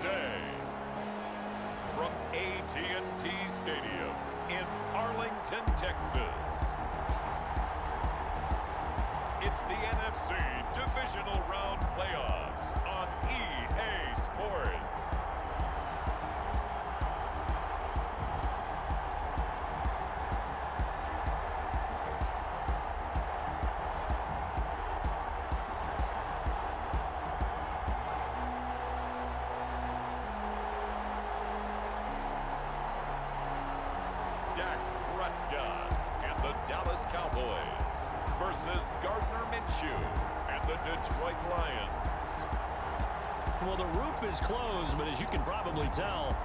today. From AT&T Stadium in Arlington, Texas, it's the NFC Divisional Round playoffs on EA Sports. And the Dallas Cowboys versus Gardner Minshew and the Detroit Lions. Well, the roof is closed, but as you can probably tell,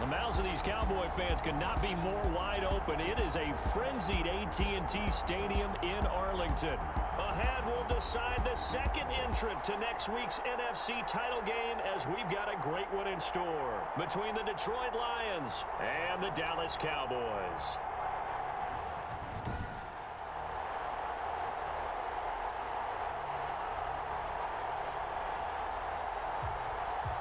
the mouths of these Cowboy fans could not be more wide open. It is a frenzied AT&T Stadium in Arlington. Ahead, we'll decide the second entrant to next week's NFC title game as we've got a great one in store between the Detroit Lions and the Dallas Cowboys.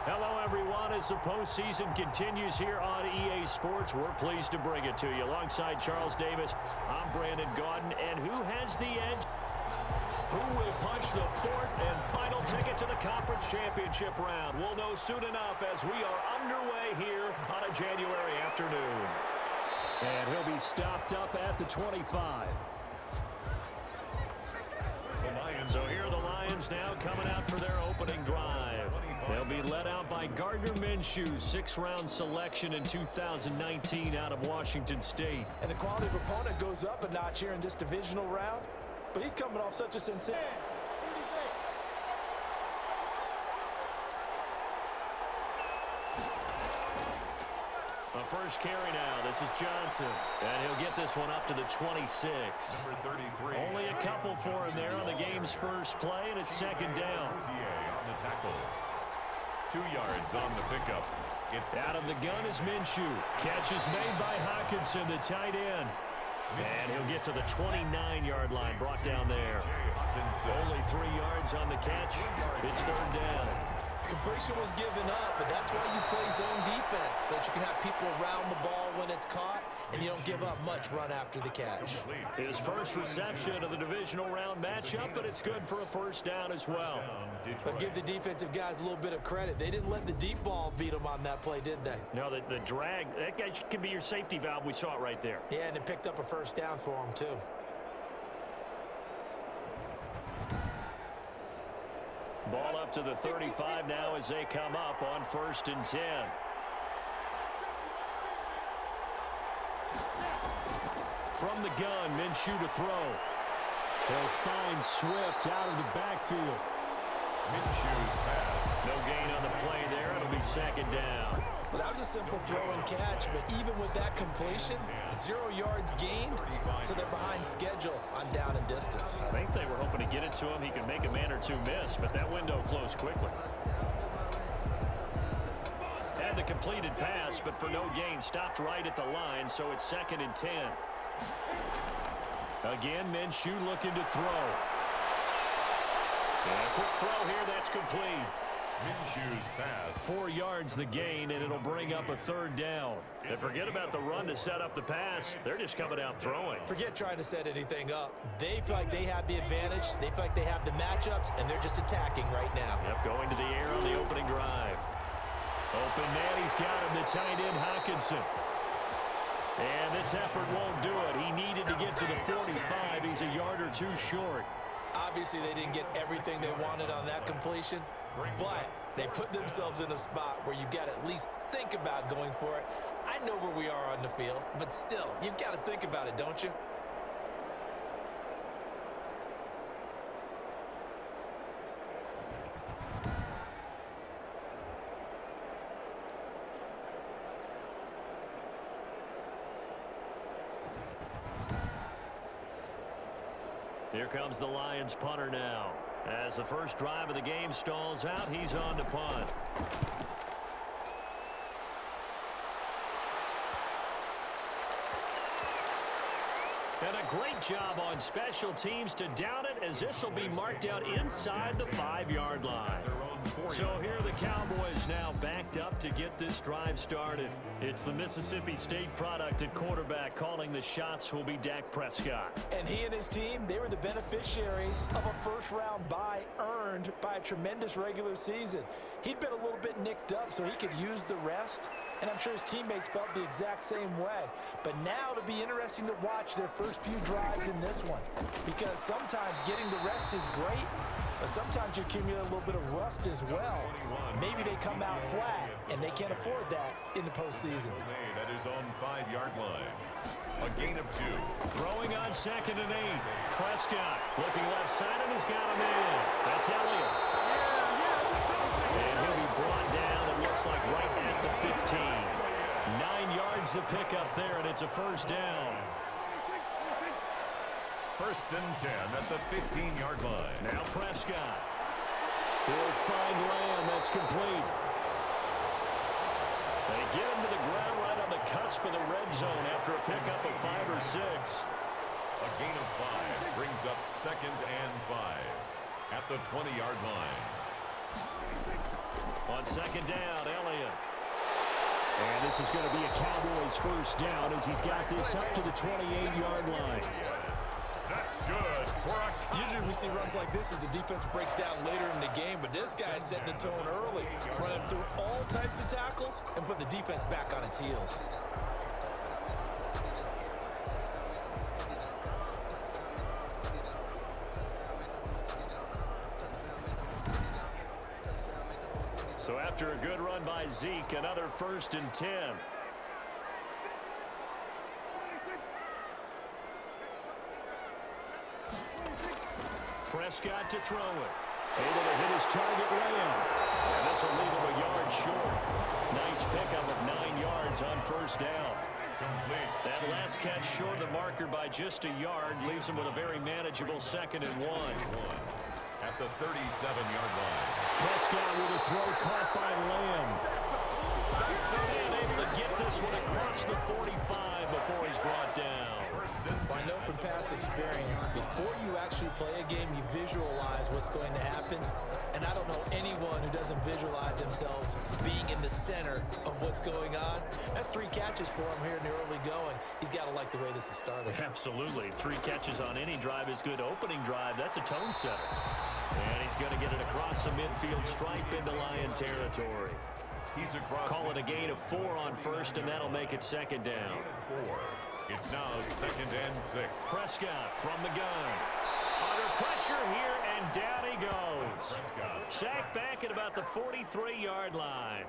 Hello, everyone. As the postseason continues here on EA Sports, we're pleased to bring it to you. Alongside Charles Davis, I'm Brandon Gaudin. And who has the edge? Who will punch the fourth and final ticket to the conference championship round? We'll know soon enough as we are underway here on a January afternoon. And he'll be stopped up at the 25. So here are the Lions now coming out for their opening drive. They'll be led out by Gardner Minshew, sixth-round selection in 2019 out of Washington State. And the quality of opponent goes up a notch here in this divisional round, but he's coming off such a sensation. The first carry now. This is Johnson. And he'll get this one up to the 26. Number 33. Only a couple for him there on the game's first play, and it's second down. On the tackle. 2 yards on the pickup. It's out of the gun is Minshew. Catch is made by Hockenson, the tight end. And he'll get to the 29-yard line, brought down there. Only 3 yards on the catch. It's third down. Completion was given up, but that's why you play zone defense, so that you can have people around the ball when it's caught, and you don't give up much run after the catch. His first reception of the divisional round matchup, but it's good for a first down as well. But give the defensive guys a little bit of credit. They didn't let the deep ball beat them on that play, did they? No, the drag, that guy can be your safety valve. We saw it right there. Yeah, and it picked up a first down for him, too. Ball up to the 35 now as they come up on 1st and 10. From the gun, Minshew to throw. They'll find Swift out of the backfield. Minshew's pass. No gain on the play there. It'll be second down. Well, that was a simple throw and catch, but even with that completion, 0 yards gained, so they're behind schedule on down and distance. I think they were hoping to get it to him. He could make a man or two miss, but that window closed quickly. Had the completed pass, but for no gain, stopped right at the line, so it's 2nd and 10. Again, Minshew looking to throw. And a quick throw here, that's complete. Minshew's pass. 4 yards the gain, and it'll bring up a third down. And forget about the run to set up the pass. They're just coming out throwing. Forget trying to set anything up. They feel like they have the advantage. They feel like they have the matchups, and they're just attacking right now. Yep, going to the air on the opening drive. Open man, he's got him, the tight end, Hockenson. And this effort won't do it. He needed to get to the 45. He's a yard or two short. Obviously, they didn't get everything they wanted on that completion, but they put themselves in a spot where you've got to at least think about going for it. I know where we are on the field, but still, you've got to think about it, don't you? Here comes the Lions punter now. As the first drive of the game stalls out, he's on to punt. And a great job on special teams to down it, as this will be marked out inside the 5-yard line. So here are the Cowboys now backed up to get this drive started. It's the Mississippi State product at quarterback. Calling the shots will be Dak Prescott. And he and his team, they were the beneficiaries of a first-round bye earned by a tremendous regular season. He'd been a little bit nicked up so he could use the rest, and I'm sure his teammates felt the exact same way. But now it'll be interesting to watch their first few drives in this one, because sometimes getting the rest is great, but sometimes you accumulate a little bit of rust as well. Maybe they come out flat, and they can't afford that in the postseason. At his own 5-yard line. A gain of 2. Throwing on 2nd and 8. Prescott looking left side, and he's got him in. That's Elliott. And he'll be brought down, it looks like, right at the 15. 9 yards to pick up there, and it's a first down. 1st and 10 at the 15-yard line. Now Prescott. He'll find Lamb. That's complete. They get him to the ground right on the cusp of the red zone after a pickup of 5 or 6. A gain of 5 brings up 2nd and 5 at the 20-yard line. On 2nd down, Elliott. And this is going to be a Cowboys first down as he's got this up to the 28-yard line. That's good. Usually we see runs like this as the defense breaks down later in the game, but this guy's setting the tone early, running through all types of tackles and put the defense back on its heels. So after a good run by Zeke, another 1st and 10. Prescott to throw it. Able to hit his target Lamb. And this will leave him a yard short. Nice pickup of 9 yards on 1st down. Complete. That last catch short of the marker by just a yard leaves him with a very manageable 2nd and 1. At the 37-yard line. Prescott with a throw caught by Lamb. And able to get this one across the 45 before he's brought down. Well, I know from past experience, before you actually play a game, you visualize what's going to happen. And I don't know anyone who doesn't visualize themselves being in the center of what's going on. That's 3 catches for him here in the early going. He's got to like the way this is started. Absolutely. 3 catches on any drive is good. Opening drive, that's a tone setter. And he's going to get it across the midfield stripe into Lion territory. He's across. Call it a gain of 4 on 1st, and that'll make it 2nd down. 4. It's now 2nd and 6. Prescott from the gun. Under pressure here, and down he goes. Sacked back at about the 43-yard line.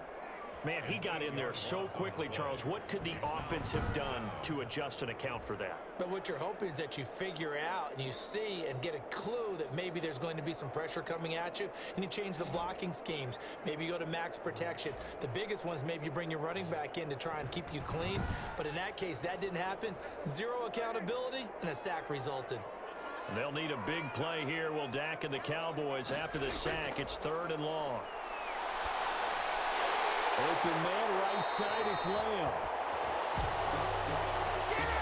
Man, he got in there so quickly, Charles. What could the offense have done to adjust and account for that? But what you're hoping is that you figure out and you see and get a clue that maybe there's going to be some pressure coming at you, and you change the blocking schemes. Maybe you go to max protection. The biggest ones, maybe you bring your running back in to try and keep you clean. But in that case, that didn't happen. 0 accountability, and a sack resulted. And they'll need a big play here. Will Dak and the Cowboys after the sack. It's 3rd and long. Open man, right side, it's Lamb.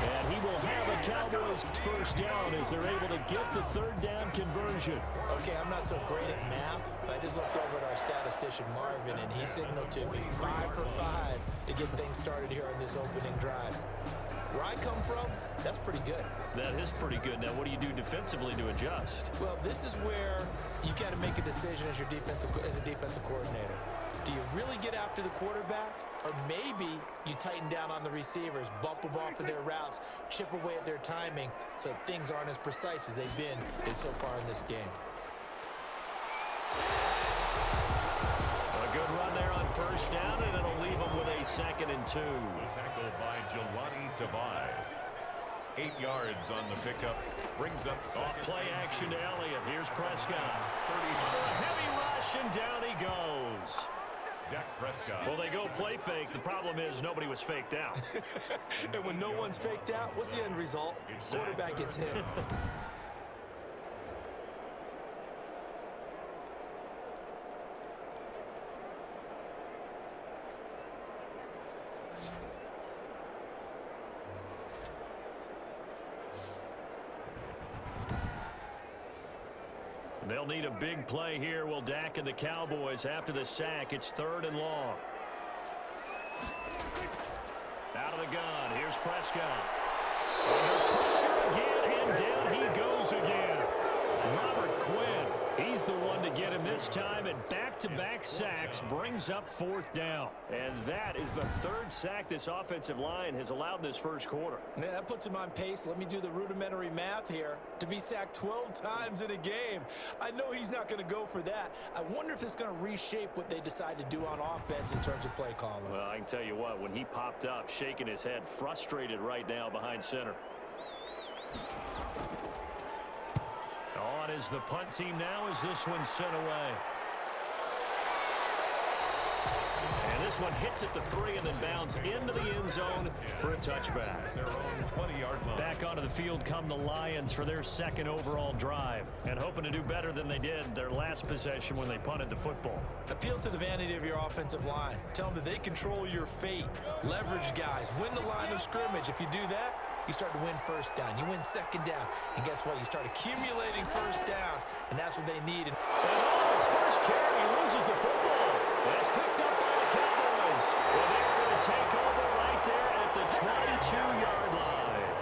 And he will have a Cowboys first down as they're able to get the 3rd down conversion. Okay, I'm not so great at math, but I just looked over at our statistician, Marvin, and he signaled to me 5 for 5 to get things started here on this opening drive. Where I come from, that's pretty good. That is pretty good. Now, what do you do defensively to adjust? Well, this is where you've got to make a decision as a defensive coordinator. Do you really get after the quarterback, or maybe you tighten down on the receivers, bump them off of their routes, chip away at their timing so things aren't as precise as they've been so far in this game? A good run there on 1st down, and it'll leave them with a 2nd and 2. Tackled by Jelani Tavai. 8 yards on the pickup. Brings up Off play action to Elliott. Here's Prescott. Under a heavy rush, and down he goes. Dak Prescott. Well, they go play fake. The problem is nobody was faked out. And when no one's faked out, what's the end result? Quarterback gets hit. They'll need a big play here. Will Dak and the Cowboys after the sack. It's 3rd and long. Out of the gun. Here's Prescott. Under pressure again, and down he goes again. Robert Quinn, he's the one to get him this time, and back-to-back sacks brings up 4th down. And that is the 3rd sack this offensive line has allowed this first quarter. Yeah, that puts him on pace. Let me do the rudimentary math here. To be sacked 12 times in a game. I know he's not going to go for that. I wonder if it's going to reshape what they decide to do on offense in terms of play calling. Well, I can tell you what, when he popped up, shaking his head, frustrated right now behind center. On is the punt team now as this one's sent away. And this one hits at the 3 and then bounds into the end zone for a touchback. Their own 20-yard line. Back onto the field come the Lions for their 2nd overall drive. And hoping to do better than they did their last possession when they punted the football. Appeal to the vanity of your offensive line. Tell them that they control your fate. Leverage guys. Win the line of scrimmage. If you do that, you start to win 1st down. You win 2nd down. And guess what? You start accumulating 1st downs. And that's what they need. And on his first carry, he loses the football. That's picked up by the Cowboys. And they're going to take over right there at the 22-yard line.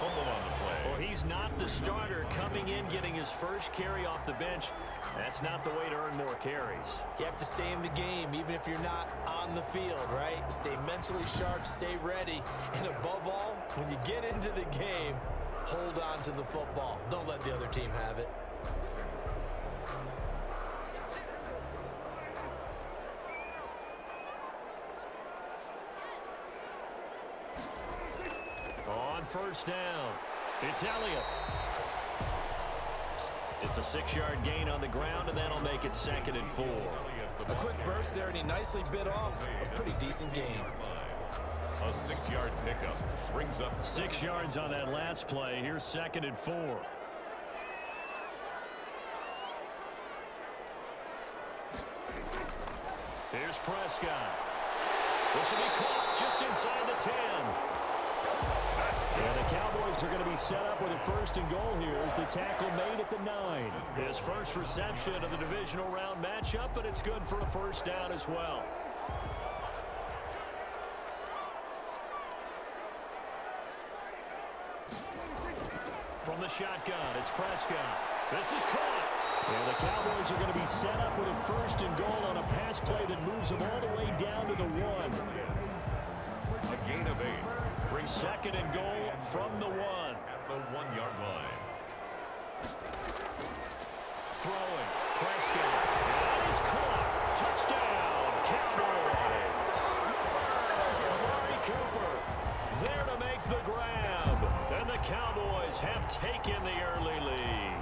Fumble on the play. Well, he's not the starter coming in, getting his first carry off the bench. That's not the way to earn more carries. You have to stay in the game, even if you're not on the field, right? Stay mentally sharp, stay ready. And above all, when you get into the game, hold on to the football. Don't let the other team have it. On 1st down, it's Elliott. It's a 6-yard gain on the ground, and that'll make it 2nd and 4. A quick burst there, and he nicely bit off a pretty decent game. A 6-yard pickup brings up 6 yards on that last play. Here's 2nd and 4. Here's Prescott. This will be caught just inside the 10. And the Cowboys are going to be set up with a 1st and goal here as the tackle made at the 9. His first reception of the divisional round matchup, but it's good for a 1st down as well. From the shotgun, it's Prescott. This is caught. And the Cowboys are going to be set up with a 1st and goal on a pass play that moves them all the way down to the 1. a gain of 8. Brings 2nd and goal from the 1. At the 1-yard line. Throwing. Prescott. That is caught. Touchdown, Cowboys. Amari Cooper there to make the grab. And the Cowboys have taken the early lead.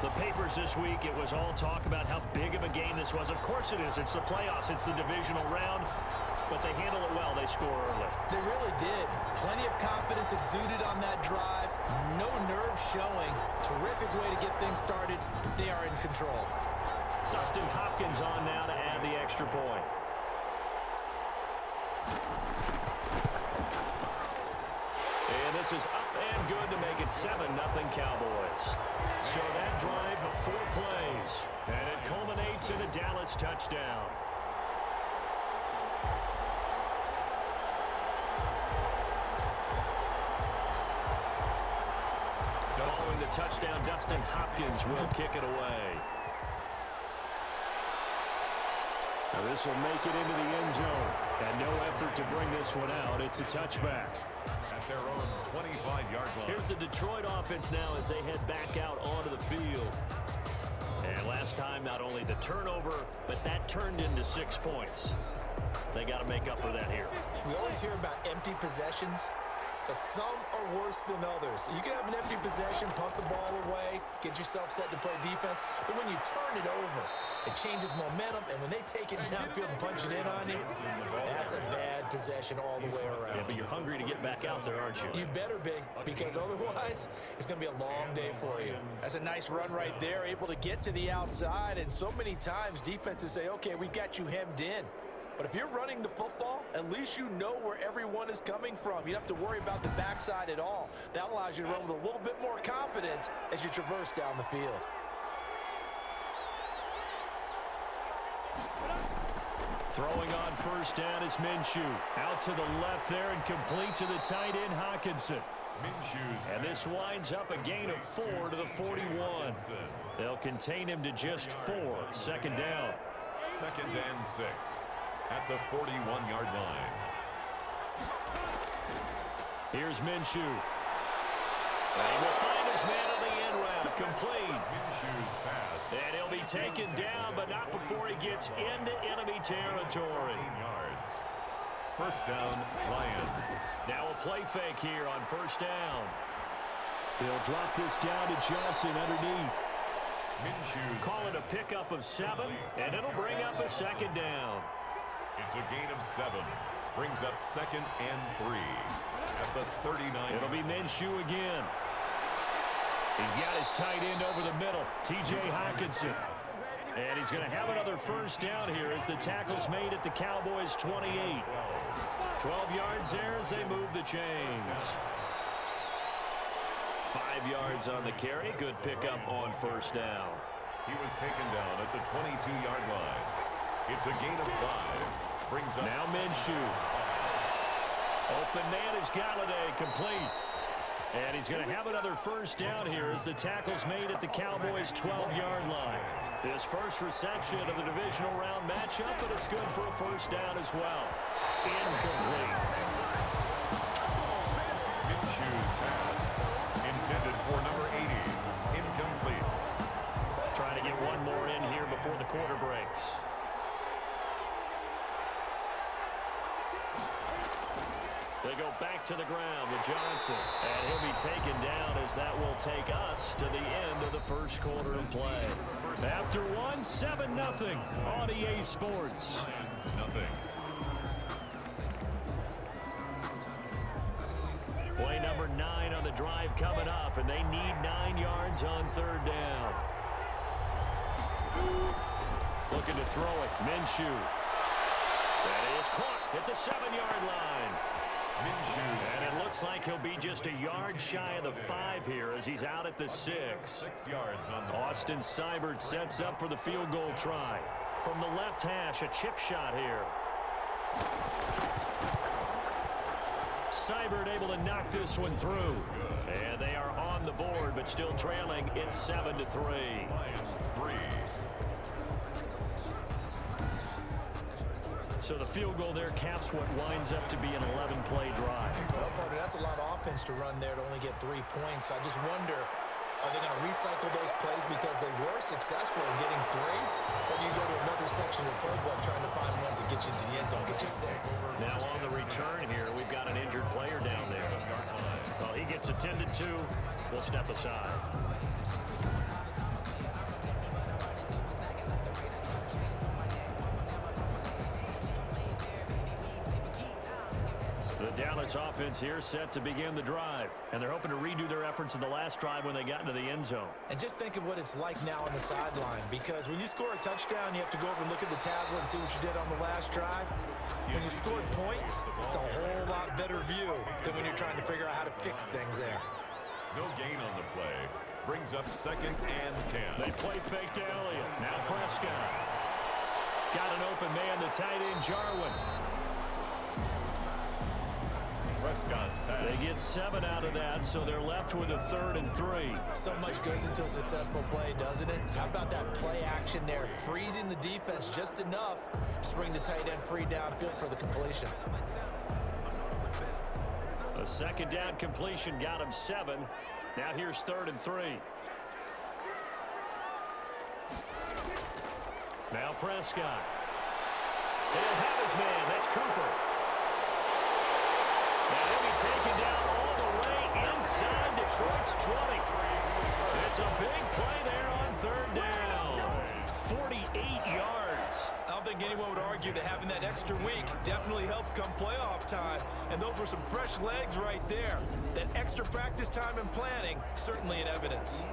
The papers this week, it was all talk about how big of a game this was. Of course it is. It's the playoffs. It's the divisional round. But they handle it well. They score early. They really did. Plenty of confidence exuded on that drive. No nerve showing. Terrific way to get things started. They are in control. Dustin Hopkins on now to add the extra point. And this is up and good to make it 7-0 Cowboys. So that drive, 4 plays. And it culminates in a Dallas touchdown. Following the touchdown, Dustin Hopkins will kick it away. Now this will make it into the end zone. And no effort to bring this one out. It's a touchback. At their own 25-yard line. Here's the Detroit offense now as they head back out onto the field. And last time, not only the turnover, but that turned into 6 points. They got to make up for that here. We always hear about empty possessions, but some are worse than others. You can have an empty possession, punt the ball away, get yourself set to play defense, but when you turn it over, it changes momentum, and when they take it downfield and punch it in on you, that's a bad possession all the way around. Yeah, but you're hungry to get back out there, aren't you? You better be, because otherwise, it's going to be a long day for you. That's a nice run right there, able to get to the outside, and so many times defenses say, okay, we got you hemmed in. But if you're running the football, at least you know where everyone is coming from. You don't have to worry about the backside at all. That allows you to run with a little bit more confidence as you traverse down the field. Throwing on first down is Minshew. Out to the left there and complete to the tight end, Hockenson. And this winds up a gain of 4 to the 41. They'll contain him to just 4. Second down. 2nd and 6 at the 41-yard line. Here's Minshew. And he will find his man on the end route. Complete. Minshew's pass. And he'll be taken down, but not before he gets into enemy territory. 14 yards. First down, Lions. Now a play fake here on first down. He'll drop this down to Johnson underneath. Call it a pickup of 7, and it'll bring up a second down. It's a gain of 7. Brings up 2nd and 3 at the 39. It'll be Minshew again. He's got his tight end over the middle, T.J. Hockenson. And he's going to have another first down here as the tackle's made at the Cowboys' 28. 12 yards there as they move the chains. 5 yards on the carry. Good pickup on first down. He was taken down at the 22-yard line. It's a gain of 5. Brings up now Minshew. Open man is Galladay, complete. And he's going to have another first down here as the tackle's made at the Cowboys' 12-yard line. His first reception of the divisional round matchup, but it's good for a first down as well. Incomplete. Minshew's pass intended for number 80. Incomplete. Trying to get one more in here before the quarter breaks. They go back to the ground with Johnson. And he'll be taken down as that will take us to the end of the first quarter of play. After 1, 7-0 on EA Sports. Nothing. Play number 9 on the drive coming up, and they need 9 yards on third down. Looking to throw it, Minshew. That is caught at the 7-yard line. And it looks like he'll be just a yard shy of the 5 here as he's out at the 6. 6 yards on the Austin Seibert sets up for the field goal try. From the left hash, a chip shot here. Seibert able to knock this one through. And they are on the board, but still trailing. It's 7-3. Lions 3. So the field goal there caps what winds up to be an 11-play drive. Well, partner, that's a lot of offense to run there to only get 3 points. So I just wonder, are they going to recycle those plays because they were successful in getting 3? Or do you go to another section of the playbook trying to find ones that get you into the end zone, get you 6? Now on the return here, we've got an injured player down there. Well, he gets attended to. We'll step aside. The Dallas offense here set to begin the drive. And they're hoping to redo their efforts in the last drive when they got into the end zone. And just think of what it's like now on the sideline, because when you score a touchdown, you have to go over and look at the tablet and see what you did on the last drive. When you scored points, it's a whole lot better view than when you're trying to figure out how to fix things there. No gain on the play. Brings up 2nd and 10. They play fake to Elliott. Now Prescott. Got an open man, the tight end, Jarwin. Prescott's pass. They get 7 out of that, so they're left with a 3rd and 3. So much goes into a successful play, doesn't it? How about that play action there, freezing the defense just enough to bring the tight end free downfield for the completion. A second down completion got him 7. Now here's 3rd and 3. Now Prescott. He'll have his man. That's Cooper. And he'll be taken down all the way inside Detroit's 20. It's a big play there on 3rd down. 48 yards. I don't think anyone would argue that having that extra week definitely helps come playoff time. And those were some fresh legs right there. That extra practice time and planning, certainly in evidence.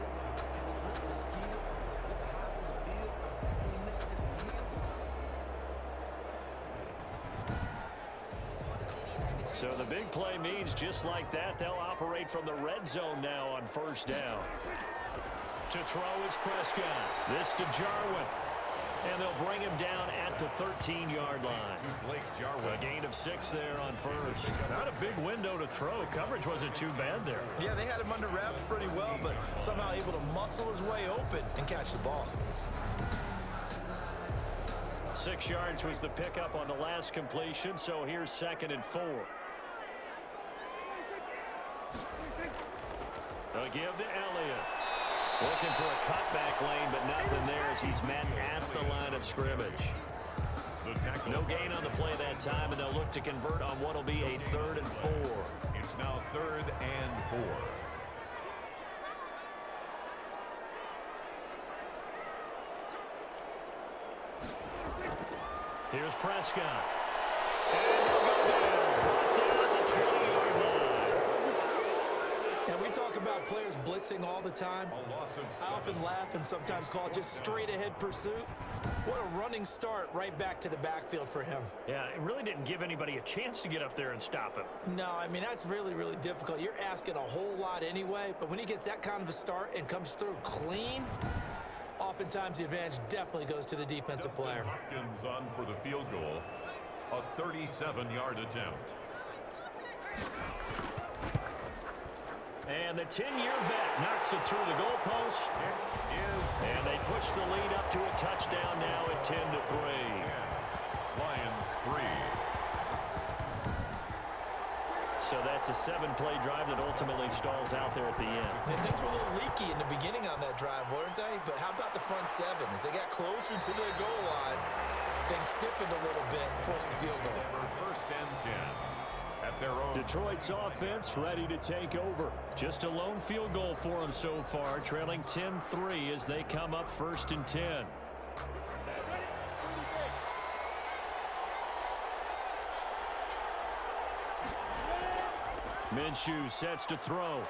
So the big play means just like that, they'll operate from the red zone now on first down. To throw is Prescott. This to Jarwin. And they'll bring him down at the 13-yard line. A gain of 6 there on first. Not a big window to throw. Coverage wasn't too bad there. Yeah, they had him under wraps pretty well, but somehow able to muscle his way open and catch the ball. 6 yards was the pickup on the last completion, so here's 2nd and 4. A give to Elliott. Looking for a cutback lane, but nothing there as he's met at the line of scrimmage. No gain on the play that time, and they'll look to convert on what will be a 3rd and 4. It's now 3rd and 4. Here's Prescott. And he'll go down. Brought down at the 20-yard line. And we talk about players blitzing all the time. I often laugh and sometimes call it just straight-ahead pursuit. What a running start right back to the backfield for him. Yeah, it really didn't give anybody a chance to get up there and stop him. No, I mean, that's really, really difficult. You're asking a whole lot anyway, but when he gets that kind of a start and comes through clean, oftentimes the advantage definitely goes to the defensive player. Hopkins on for the field goal, a 37-yard attempt. And the 10-year vet knocks it through the goalpost. And they push the lead up to a touchdown now at 10-3. Lions 3. So that's a 7-play drive that ultimately stalls out there at the end. And things were a little leaky in the beginning on that drive, weren't they? But how about the front 7? As they got closer to their goal line, things stiffened a little bit and forced the field goal. 1st and 10. At their own. Detroit's offense ready to take over. Just a lone field goal for them so far, trailing 10-3 as they come up 1st and 10. Minshew sets to throw.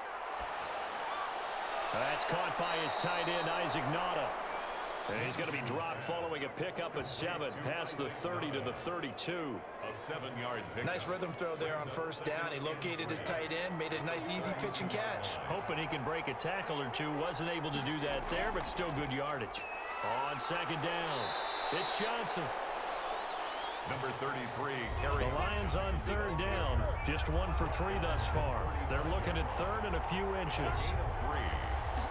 That's caught by his tight end, Isaac Nauta. And he's going to be dropped following a pickup of 7 past the 30 to the 32. A 7-yard pickup. Nice rhythm throw there on first down. He located his tight end, made a nice easy pitch and catch. Hoping he can break a tackle or two. Wasn't able to do that there, but still good yardage. On 2nd down, it's Johnson. Number 33, carry. The Lions on 3rd down. Just 1 for 3 thus far. They're looking at 3rd and a few inches.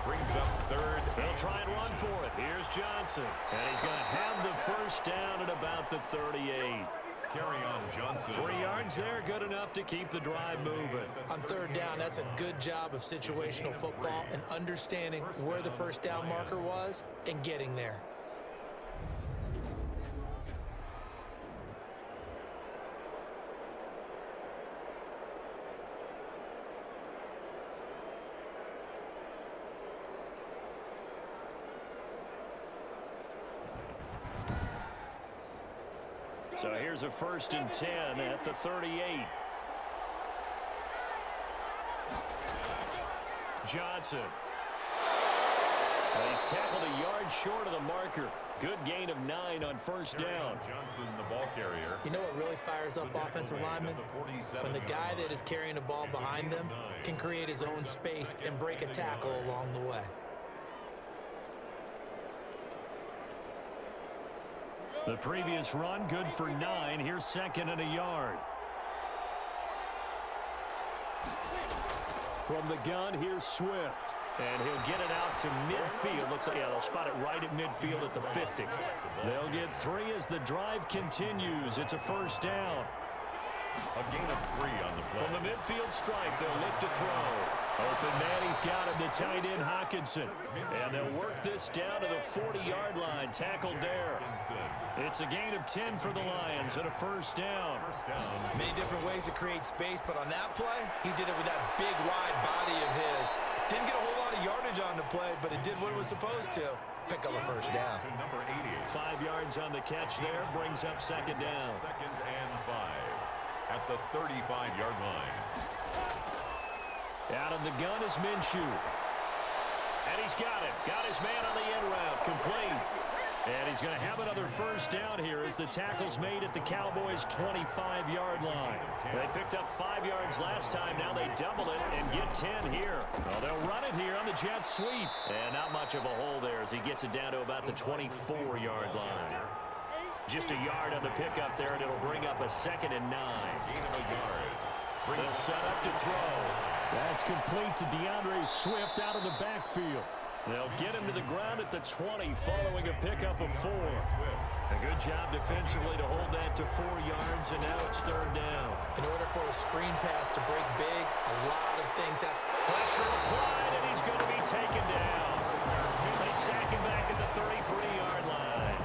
Brings up 3rd. They'll try and run for it. Here's Johnson. And he's going to have the first down at about the 38. Carry on Johnson. 3 yards there, good enough to keep the drive moving. On 3rd down, that's a good job of situational football and understanding where the first down marker was and getting there. So here's a 1st and 10 at the 38. Johnson. He's tackled a yard short of the marker. Good gain of 9 on first down. Johnson, the ball carrier. You know what really fires up offensive linemen? When the guy that is carrying the ball behind them can create his own space and break a tackle along the way. The previous run, good for 9. Here's 2nd and a yard. From the gun, here's Swift. And he'll get it out to midfield. Looks like, yeah, they'll spot it right at midfield at the 50. They'll get 3 as the drive continues. It's a first down. A gain of 3 on the play. From the midfield stripe, they'll look to throw. Open man, he's got him, the tight end Hawkinson. And they'll work this down to the 40-yard line, tackled there. It's a gain of 10 for the Lions and a first down. Many different ways to create space, but on that play, he did it with that big, wide body of his. Didn't get a whole lot of yardage on the play, but it did what it was supposed to. Pick up a first down. 5 yards on the catch there, brings up 2nd down. 2nd and 5 at the 35-yard line. Out of the gun is Minshew. And he's got it. Got his man on the end route. Complete. And he's going to have another first down here as the tackle's made at the Cowboys' 25-yard line. They picked up 5 yards last time. Now they double it and get 10 here. Well, they'll run it here on the jet sweep. And not much of a hole there as he gets it down to about the 24-yard line. Just a yard on the pickup there, and it'll bring up a 2nd and 9. Gain of a yard. They'll set up to throw. That's complete to DeAndre Swift out of the backfield. They'll get him to the ground at the 20 following a pickup of 4. A good job defensively to hold that to 4 yards, and now it's 3rd down. In order for a screen pass to break big, a lot of things have... Pressure applied, and he's going to be taken down. They sack him back at the 33-yard line.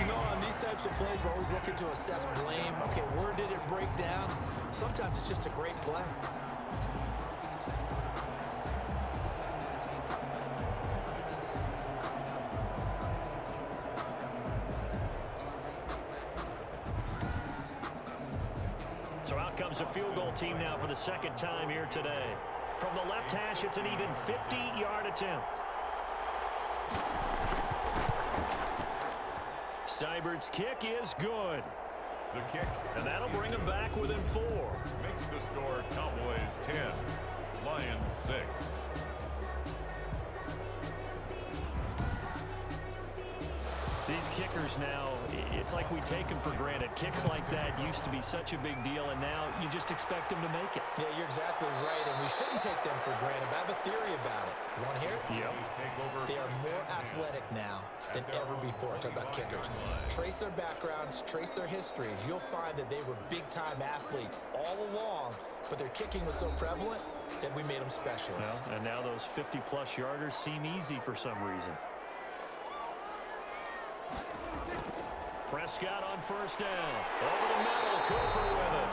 You know, on these types of plays, we're always looking to assess blame. Okay, where did it break down? Sometimes it's just a great play. So out comes a field goal team now for the 2nd time here today. From the left hash, it's an even 50-yard attempt. Seibert's kick is good. The kick. And that'll bring them back within 4. Makes the score Cowboys 10, Lions 6. These kickers now, it's like we take them for granted. Kicks like that used to be such a big deal, and now you just expect them to make it. Yeah, you're exactly right, and we shouldn't take them for granted. But I have a theory about it. You want to hear it? Yep. They are more athletic now than ever before. Talk about kickers. Trace their backgrounds, trace their histories. You'll find that they were big-time athletes all along, but their kicking was so prevalent that we made them specialists. Well, and now those 50-plus yarders seem easy for some reason. Prescott on 1st down. Over the middle, Cooper with it.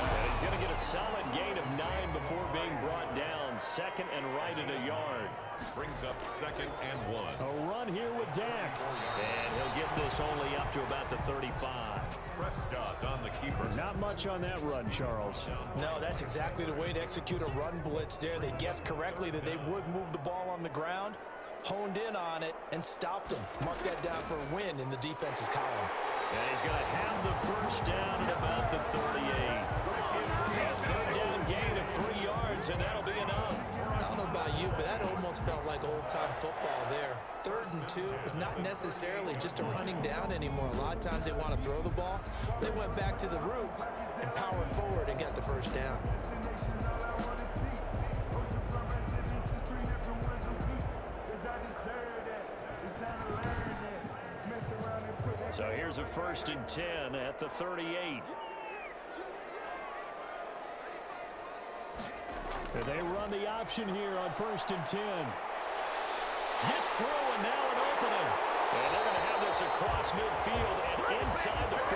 And he's going to get a solid gain of 9 before being brought down. 2nd and right at a yard. Brings up 2nd and 1. A run here with Dak. And he'll get this only up to about the 35. Prescott on the keeper. Not much on that run, Charles. No, that's exactly the way to execute a run blitz there. They guessed correctly that they would move the ball on the ground, honed in on it, and stopped them. Mark that down for a win in the defense's column. And he's going to have the first down at about the 38. A 3rd down gain of 3 yards, and that'll be enough. I don't know about you, but that almost felt like old-time football there. 3rd and 2 is not necessarily just a running down anymore. A lot of times they want to throw the ball. They went back to the roots and powered forward and got the first down. So here's a 1st and 10 at the 38. And they run the option here on 1st and 10. Gets through, and now an opening. And they're going to have this across midfield and inside the 45.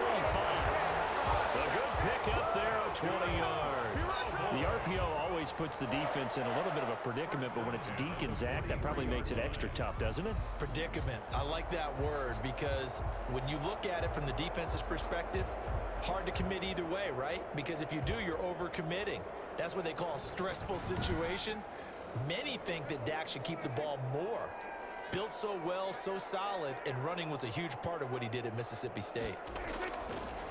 A good pick up there of 20 yards. The RPO always puts the defense in a little bit of a predicament, but when it's Deke and Zach, that probably makes it extra tough, doesn't it? Predicament. I like that word because when you look at it from the defense's perspective, hard to commit either way, right? Because if you do, you're overcommitting. That's what they call a stressful situation. Many think that Dak should keep the ball more. Built so well, so solid, and running was a huge part of what he did at Mississippi State.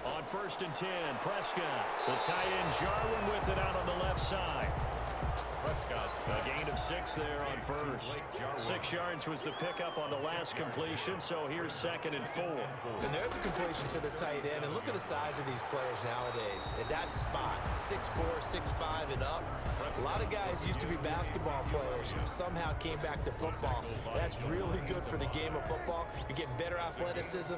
On 1st and 10, Prescott. The tight end Jarwin with it out on the left side. Prescott. A gain of 6 there on 1st. 6 yards was the pickup on the last completion, so here's 2nd and 4. And there's a completion to the tight end, and look at the size of these players nowadays. At that spot, 6'4", 6'5", and up. A lot of guys used to be basketball players, somehow came back to football. That's really good for the game of football. You're getting better athleticism,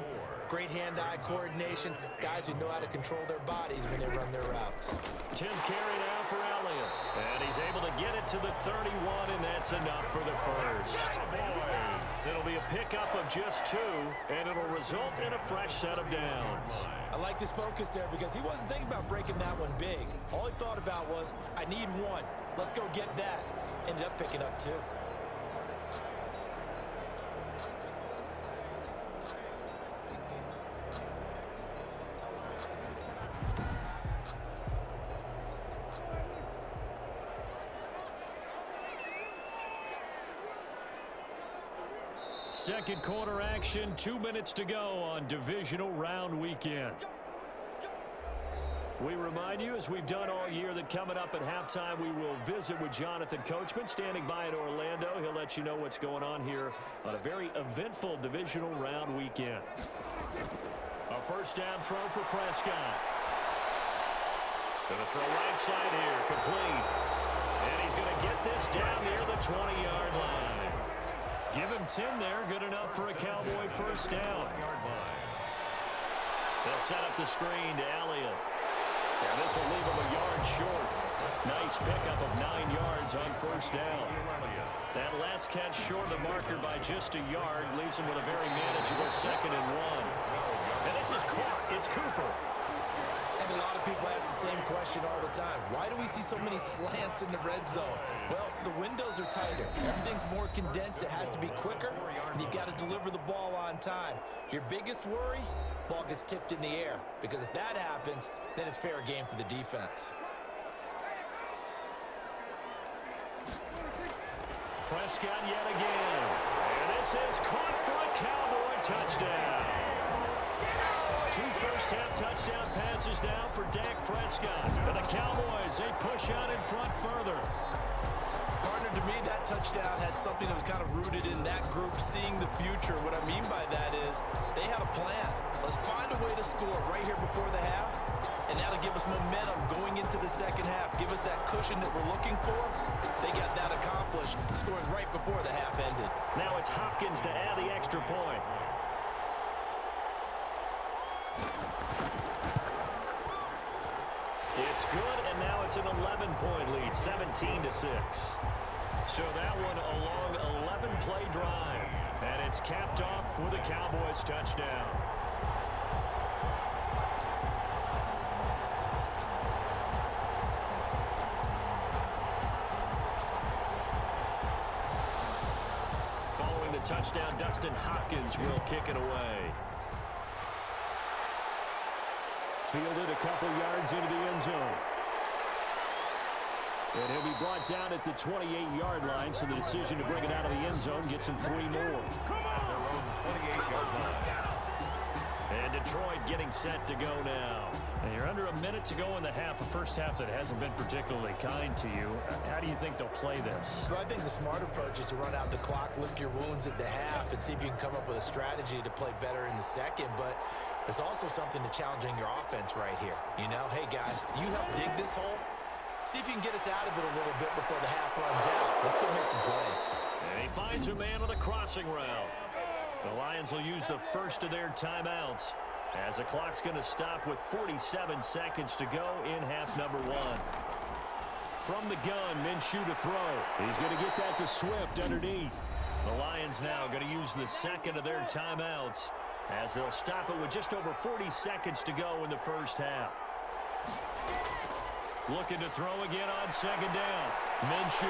great hand-eye coordination, guys who know how to control their bodies when they run their routes. 10th carry now for Elliott. And he's able to get it to the 31, and that's enough for the first. It'll be a pickup of just 2, and it'll result in a fresh set of downs. I liked his focus there because he wasn't thinking about breaking that one big. All he thought about was, I need 1. Let's go get that. Ended up picking up 2. second quarter action. 2 minutes to go on Divisional Round weekend. We remind you, as we've done all year, that coming up at halftime, we will visit with Jonathan Coachman, standing by in Orlando. He'll let you know what's going on here on a very eventful Divisional Round weekend. A first down throw for Prescott. Going to throw right side here, complete. And he's going to get this down near the 20-yard line. Give him 10 there, good enough for a Cowboy first down. They'll set up the screen to Elliott. And this will leave him a yard short. Nice pickup of 9 yards on first down. That last catch short of the marker by just a yard leaves him with a very manageable 2nd and 1. And this is caught. It's Cooper. And a lot of people ask the same question all the time. Why do we see so many slants in the red zone? Well, the windows are tighter. Everything's more condensed. It has to be quicker, and you've got to deliver the ball on time. Your biggest worry? Ball gets tipped in the air, because if that happens, then it's fair game for the defense. Prescott yet again. And this is caught for a Cowboy touchdown. 2 first-half touchdown passes now for Dak Prescott. And the Cowboys, they push out in front further. Partner, to me, that touchdown had something that was kind of rooted in that group seeing the future. What I mean by that is they had a plan. Let's find a way to score right here before the half, and that'll give us momentum going into the second half. Give us that cushion that we're looking for. They got that accomplished, scoring right before the half ended. Now it's Hopkins to add the extra point. It's good, and now it's an 11-point lead, 17-6. So that one a long 11-play drive, and it's capped off for the Cowboys touchdown. Following the touchdown, Dustin Hopkins will kick it away. Fielded a couple yards into the end zone. And he'll be brought down at the 28-yard line, so the decision to bring it out of the end zone gets him 3 more. And Detroit getting set to go now. And you're under a minute to go in the half, a first half that hasn't been particularly kind to you. How do you think they'll play this? Well, I think the smart approach is to run out the clock, lick your wounds at the half, and see if you can come up with a strategy to play better in the second. But there's also something to challenging your offense right here. You know, hey, guys, you help dig this hole. See if you can get us out of it a little bit before the half runs out. Let's go make some plays. And he finds a man on the crossing route. The Lions will use the first of their timeouts as the clock's going to stop with 47 seconds to go in half number 1. From the gun, Minshew to throw. He's going to get that to Swift underneath. The Lions now going to use the second of their timeouts as they'll stop it with just over 40 seconds to go in the first half. Looking to throw again on second down. Minshew.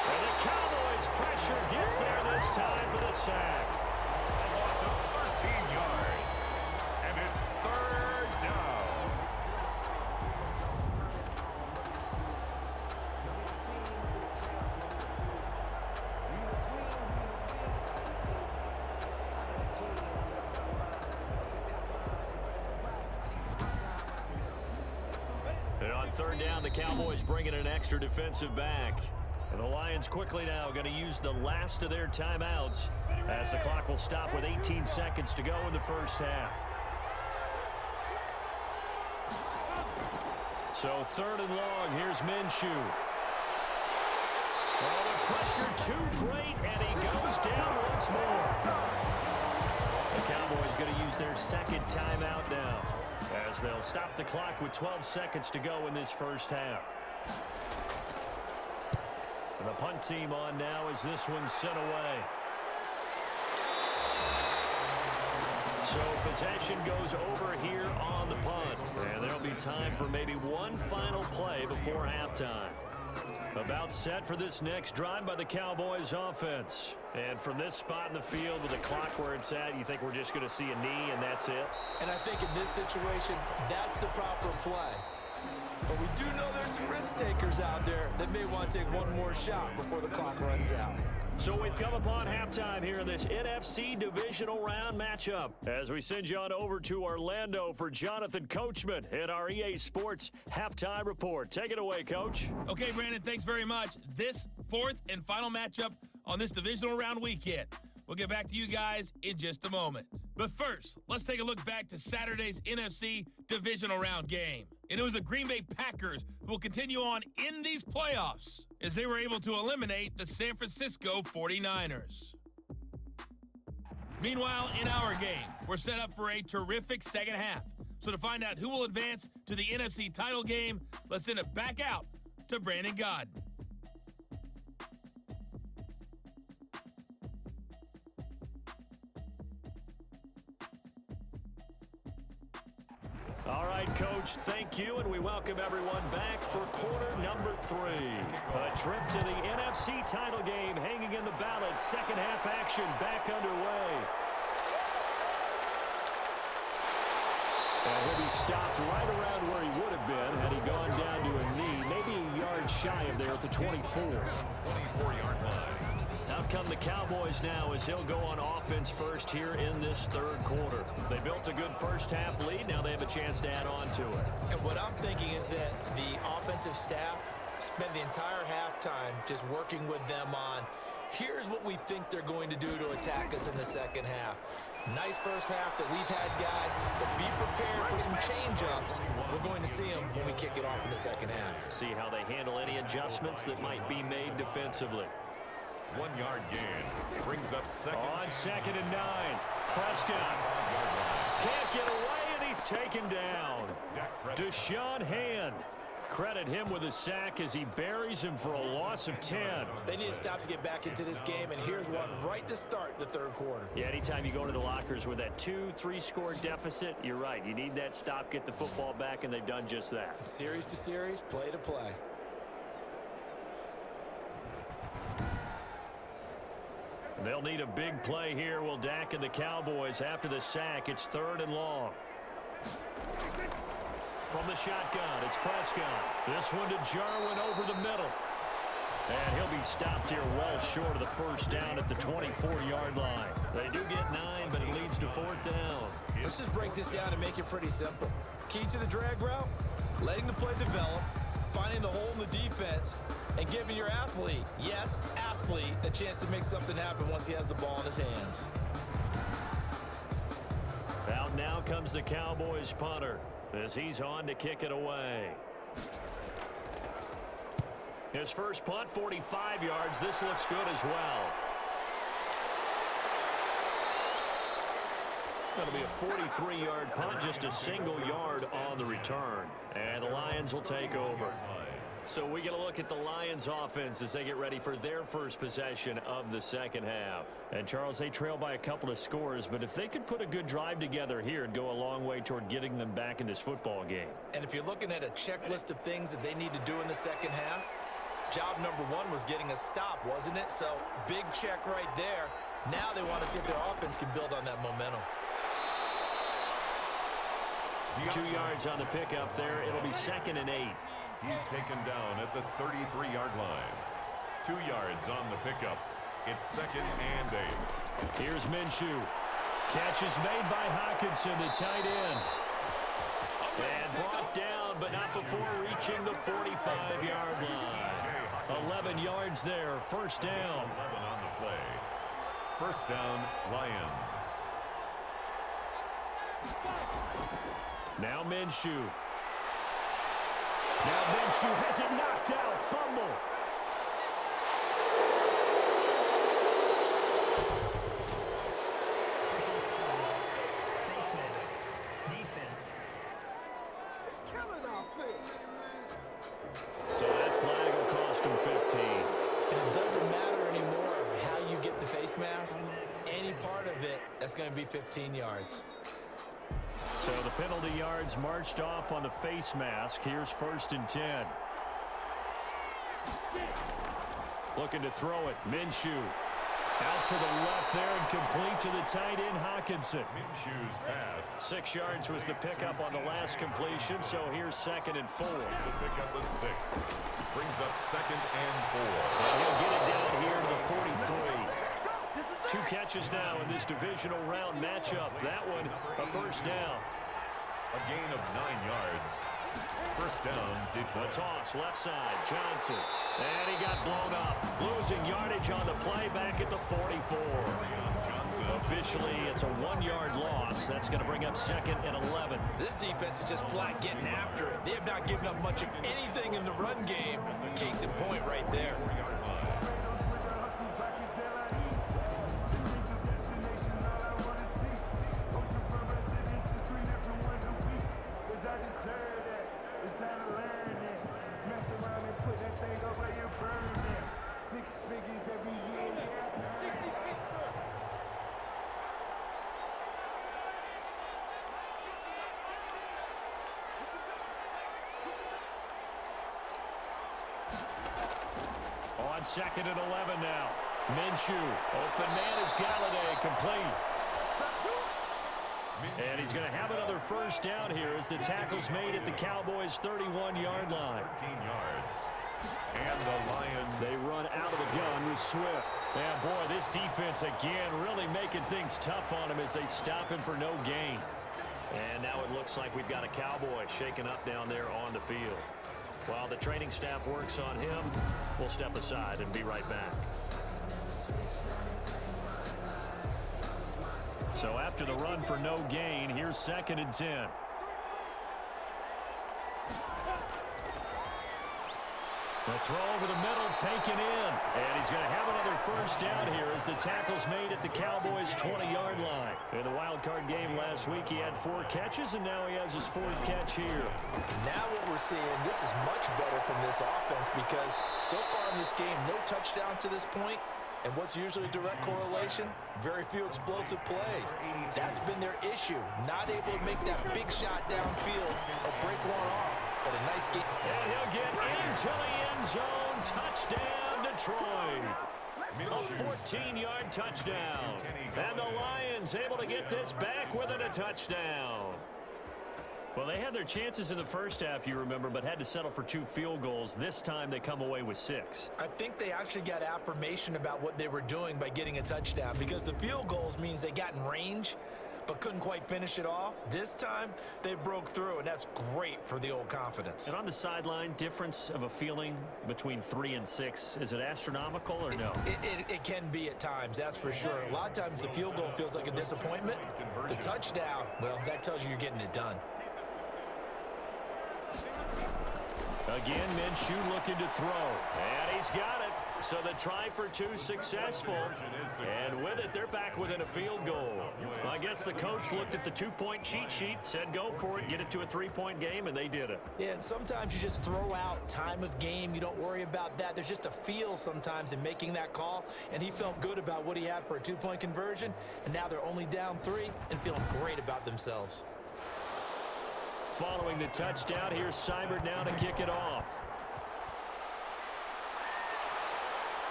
And the Cowboys pressure gets there this time for the sack. Loss of 13 yards. And it's 3rd down. And on 3rd down, the Cowboys bring in an extra defensive back. And the Lions quickly now going to use the last of their timeouts as the clock will stop with 18 seconds to go in the first half. So 3rd and long, here's Minshew. Oh, the pressure too great, and he goes down once more. The Cowboys going to use their second timeout now as they'll stop the clock with 12 seconds to go in this first half. And the punt team on now as this one's sent away. So possession goes over here on the punt. And there'll be time for maybe one final play before halftime. About set for this next drive by the Cowboys offense. And from this spot in the field with the clock where it's at, you think we're just going to see a knee and that's it? And I think in this situation, that's the proper play. But we do know there's some risk takers out there that may want to take one more shot before the clock runs out. So we've come upon halftime here in this NFC Divisional Round matchup as we send you on over to Orlando for Jonathan Coachman in our EA Sports Halftime Report. Take it away, Coach. Okay, Brandon, thanks very much. This fourth and final matchup on this Divisional Round weekend. We'll get back to you guys in just a moment. But first, let's take a look back to Saturday's NFC Divisional Round game. And it was the Green Bay Packers who will continue on in these playoffs as they were able to eliminate the San Francisco 49ers. Meanwhile, in our game, we're set up for a terrific second half. So to find out who will advance to the NFC title game, let's send it back out to Brandon Godden. All right, Coach, thank you, and we welcome everyone back for quarter number 3. A trip to the NFC title game hanging in the balance. Second half action back underway. And he'll be stopped right around where he would have been had he gone down to a knee, maybe a yard shy of there at the 24. 24-yard line. Out come the Cowboys now as he'll go on offense first here in this third quarter. They built a good first half lead. Now they have a chance to add on to it. And what I'm thinking is that the offensive staff spent the entire halftime just working with them on, here's what we think they're going to do to attack us in the second half. Nice first half that we've had, guys, but be prepared for some change-ups. We're going to see them when we kick it off in the second half. See how they handle any adjustments that might be made defensively. 1-yard gain brings up second. On 2nd and 9, Prescott can't get away, and he's taken down. Deshaun Hand, credit him with a sack as he buries him for a loss of 10. They need to stop to get back into this game, and here's one right to start the third quarter. Yeah, anytime you go to the lockers with that 2-3 score deficit, you're right. You need that stop, get the football back, and they've done just that. Series to series, play to play. They'll need a big play here. Will Dak and the Cowboys after the sack. It's 3rd and long. From the shotgun, it's Prescott. This one to Jarwin over the middle. And he'll be stopped here well short of the first down at the 24-yard line. They do get 9, but it leads to 4th down. Let's just break this down and make it pretty simple. Key to the drag route, letting the play develop, finding the hole in the defense, and giving your athlete, yes, athlete, a chance to make something happen once he has the ball in his hands. Out now comes the Cowboys punter as he's on to kick it away. His first punt, 45 yards. This looks good as well. That'll be a 43-yard punt, just a single yard on the return. And the Lions will take over. So we get a look at the Lions offense as they get ready for their first possession of the second half. And Charles, they trail by a couple of scores, but if they could put a good drive together here, it'd go a long way toward getting them back in this football game. And if you're looking at a checklist of things that they need to do in the second half, job number 1 was getting a stop, wasn't it? So big check right there. Now they want to see if their offense can build on that momentum. 2 yards on the pickup there. It'll be 2nd and 8. He's taken down at the 33-yard line. 2 yards on the pickup. It's 2nd and 8. Here's Minshew. Catch is made by Hockenson, the tight end. And brought down, but not before reaching the 45-yard line. 11 yards there, first down. 11 on the play. First down, Lions. Now Minshew. Now Minshew has it knocked out. Fumble. So that flag will cost him 15. And it doesn't matter anymore how you get the face mask. Any part of it, that's going to be 15 yards. So the penalty yards marched off on the face mask. Here's 1st and 10. Looking to throw it. Minshew. Out to the left there and complete to the tight end, Hawkinson. Minshew's pass. 6 yards was the pickup on the last completion, so here's 2nd and 4. The pickup of 6. Brings up 2nd and 4. And he'll get it down here to the 43. 2 catches now in this divisional round matchup. That one, a first down. A gain of 9 yards. First down, Detroit. A toss, left side, Johnson. And he got blown up. Losing yardage on the play back at the 44. Officially, it's a 1-yard loss. That's going to bring up 2nd and 11. This defense is just flat getting after it. They have not given up much of anything in the run game. Case in point right there. On 2nd and 11 now. Minshew. Open man is Galladay. Complete. And he's going to have another first down here as the tackle's made at the Cowboys' 31-yard line. 13 yards. And the Lions. They run out of the gun with Swift. And boy, this defense again really making things tough on him as they stop him for no gain. And now it looks like we've got a Cowboy shaken up down there on the field. While the training staff works on him, we'll step aside and be right back. So after the run for no gain, here's 2nd and 10. The throw over the middle taken in. And he's going to have another first down here as the tackle's made at the Cowboys' 20-yard line. In the wild card game last week, he had 4 catches, and now he has his 4th catch here. Now what we're seeing, this is much better from this offense because so far in this game, no touchdowns to this point. And what's usually a direct correlation? Very few explosive plays. That's been their issue. Not able to make that big shot downfield or break one off. But a nice game. And he'll get into the end zone. Touchdown, Detroit. A 14-yard touchdown. And the Lions able to get this back within a touchdown. Well, they had their chances in the first half, you remember, but had to settle for 2 field goals. This time they come away with 6. I think they actually got affirmation about what they were doing by getting a touchdown because the field goals means they got in range but couldn't quite finish it off. This time, they broke through, and that's great for the old confidence. And on the sideline, difference of a feeling between 3 and 6, is it astronomical or no? It can be at times, that's for sure. A lot of times the field goal feels like a disappointment. The touchdown, well, that tells you you're getting it done. Again, Minshew looking to throw. And he's got it. So the try for 2 successful. And with it, they're back within a field goal. Well, I guess the coach looked at the 2-point cheat sheet, said go for it, get it to a 3-point game, and they did it. Yeah, and sometimes you just throw out time of game. You don't worry about that. There's just a feel sometimes in making that call. And he felt good about what he had for a 2-point conversion. And now they're only down 3 and feeling great about themselves. Following the touchdown, here's Seibert now to kick it off.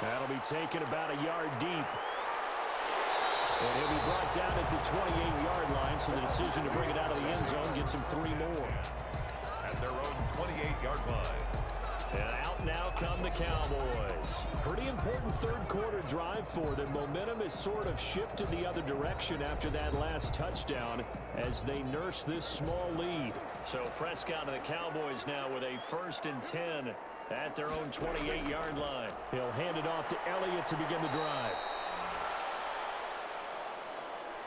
That'll be taken about a yard deep. And he'll be brought down at the 28-yard line, so the decision to bring it out of the end zone gets him 3 more. At their own 28-yard line. And out now come the Cowboys. Pretty important third-quarter drive for them. Momentum has sort of shifted the other direction after that last touchdown as they nurse this small lead. So Prescott and the Cowboys now with a 1st and 10 at their own 28-yard line. He'll hand it off to Elliott to begin the drive.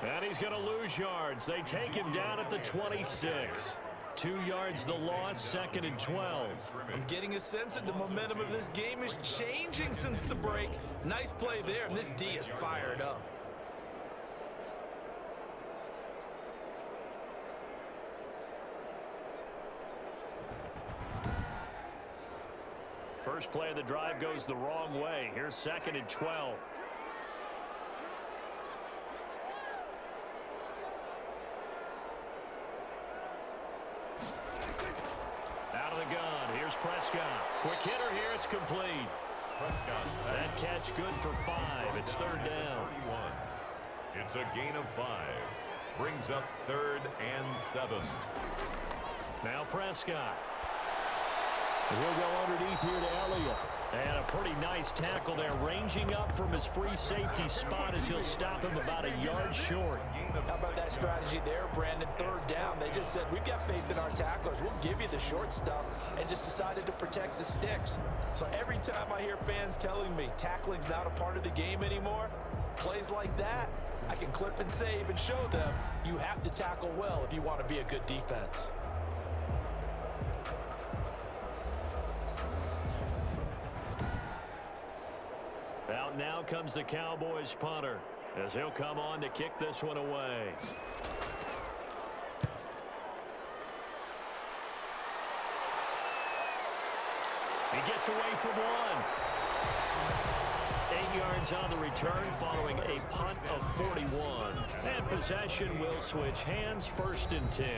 And he's going to lose yards. They take him down at the 26. 2 yards the loss, 2nd and 12. I'm getting a sense that the momentum of this game is changing since the break. Nice play there, and this D is fired up. First play of the drive goes the wrong way. Here's 2nd and 12. Out of the gun. Here's Prescott. Quick hitter here. It's complete. That catch good for 5. It's third down. It's a gain of 5. Brings up 3rd and 7. Now Prescott. And he'll go underneath here to Elliott. And a pretty nice tackle there, ranging up from his free safety spot as he'll stop him about a yard short. How about that strategy there, Brandon? Third down. They just said, we've got faith in our tacklers. We'll give you the short stuff, and just decided to protect the sticks. So every time I hear fans telling me tackling's not a part of the game anymore, plays like that, I can clip and save and show them you have to tackle well if you want to be a good defense. Out now comes the Cowboys punter as he'll come on to kick this one away. He gets away from one. 8 yards on the return following a punt of 41. And possession will switch hands, 1st and 10.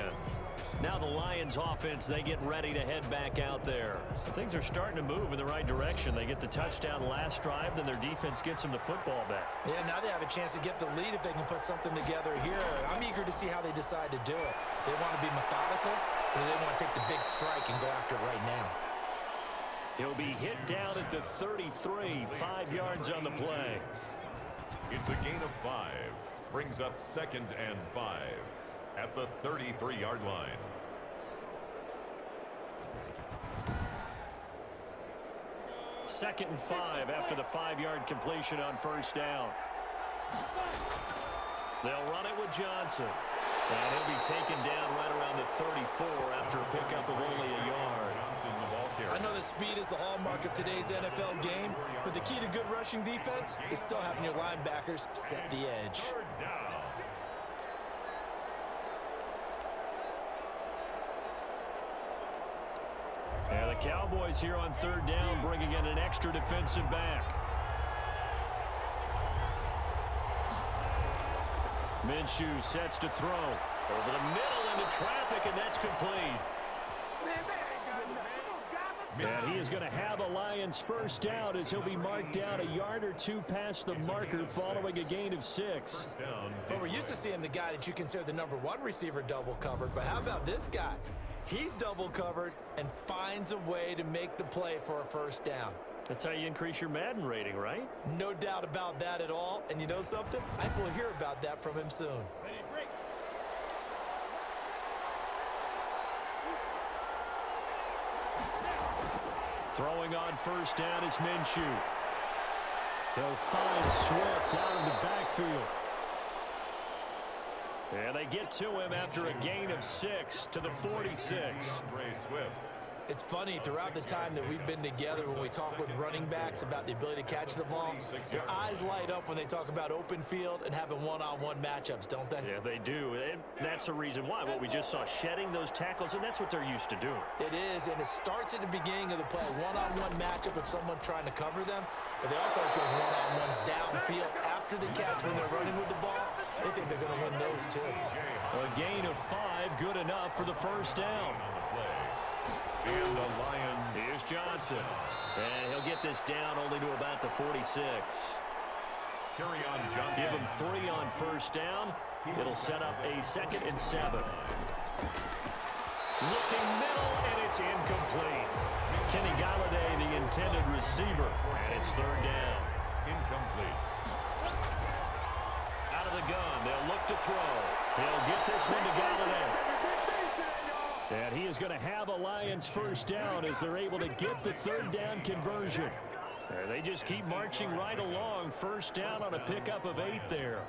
Now the Lions offense, they get ready to head back out there. Things are starting to move in the right direction. They get the touchdown last drive, then their defense gets them the football back. Yeah, now they have a chance to get the lead if they can put something together here. I'm eager to see how they decide to do it. They want to be methodical, or they want to take the big strike and go after it right now. He'll be hit down at the 33, 5 yards on the play. It's a gain of 5. Brings up 2nd and 5 at the 33-yard line. Second and 5 after the 5-yard completion on 1st down. They'll run it with Johnson. And he'll be taken down right around the 34 after a pickup of only a yard. I know that speed is the hallmark of today's NFL game, but the key to good rushing defense is still having your linebackers set the edge. And the Cowboys here on 3rd down, bringing in an extra defensive back. Minshew sets to throw. Over the middle into traffic, and that's complete. And he is going to have a Lions 1st down as he'll be marked down a yard or 2 past the marker following a gain of 6. But we're used to seeing the guy that you consider the #1 receiver double covered. But how about this guy? He's double covered and finds a way to make the play for a 1st down. That's how you increase your Madden rating, right? No doubt about that at all. And you know something? I will hear about that from him soon. Throwing on 1st down is Minshew. They'll find Swift out of the backfield. And they get to him after a gain of 6 to the 46. It's funny, throughout the time that we've been together, when we talk with running backs about the ability to catch the ball, their eyes light up when they talk about open field and having one-on-one matchups, don't they? Yeah, they do. And that's the reason why. What we just saw, shedding those tackles, and that's what they're used to doing. It is, and it starts at the beginning of the play. One-on-one matchup if someone's trying to cover them, but they also like those one-on-ones downfield after the catch when they're running with the ball. They think they're going to win those too. A gain of 5, good enough for the 1st down. And the Lions. Here's Johnson. And he'll get this down only to about the 46. Carry on Johnson. Give him 3 on 1st down. It'll set up a 2nd and 7. Looking middle, and it's incomplete. Kenny Galladay, the intended receiver. And it's 3rd down. Incomplete. Out of the gun, they'll look to throw. He'll get this one to Galladay. And he is going to have a Lions 1st down as they're able to get the 3rd down conversion. And they just keep marching right along. 1st down on a pickup of 8 there.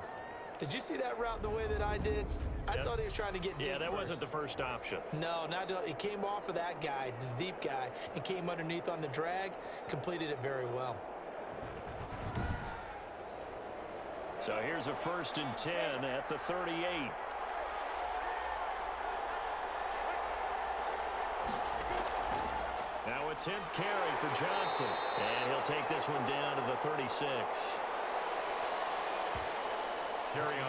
Did you see that route the way that I did? I thought he was trying to get deep. Yeah, that first. wasn't the first option. No, it came off of that guy, the deep guy, and came underneath on the drag, completed it very well. So here's a 1st and 10 at the 38. Now a 10th carry for Johnson. And he'll take this one down to the 36.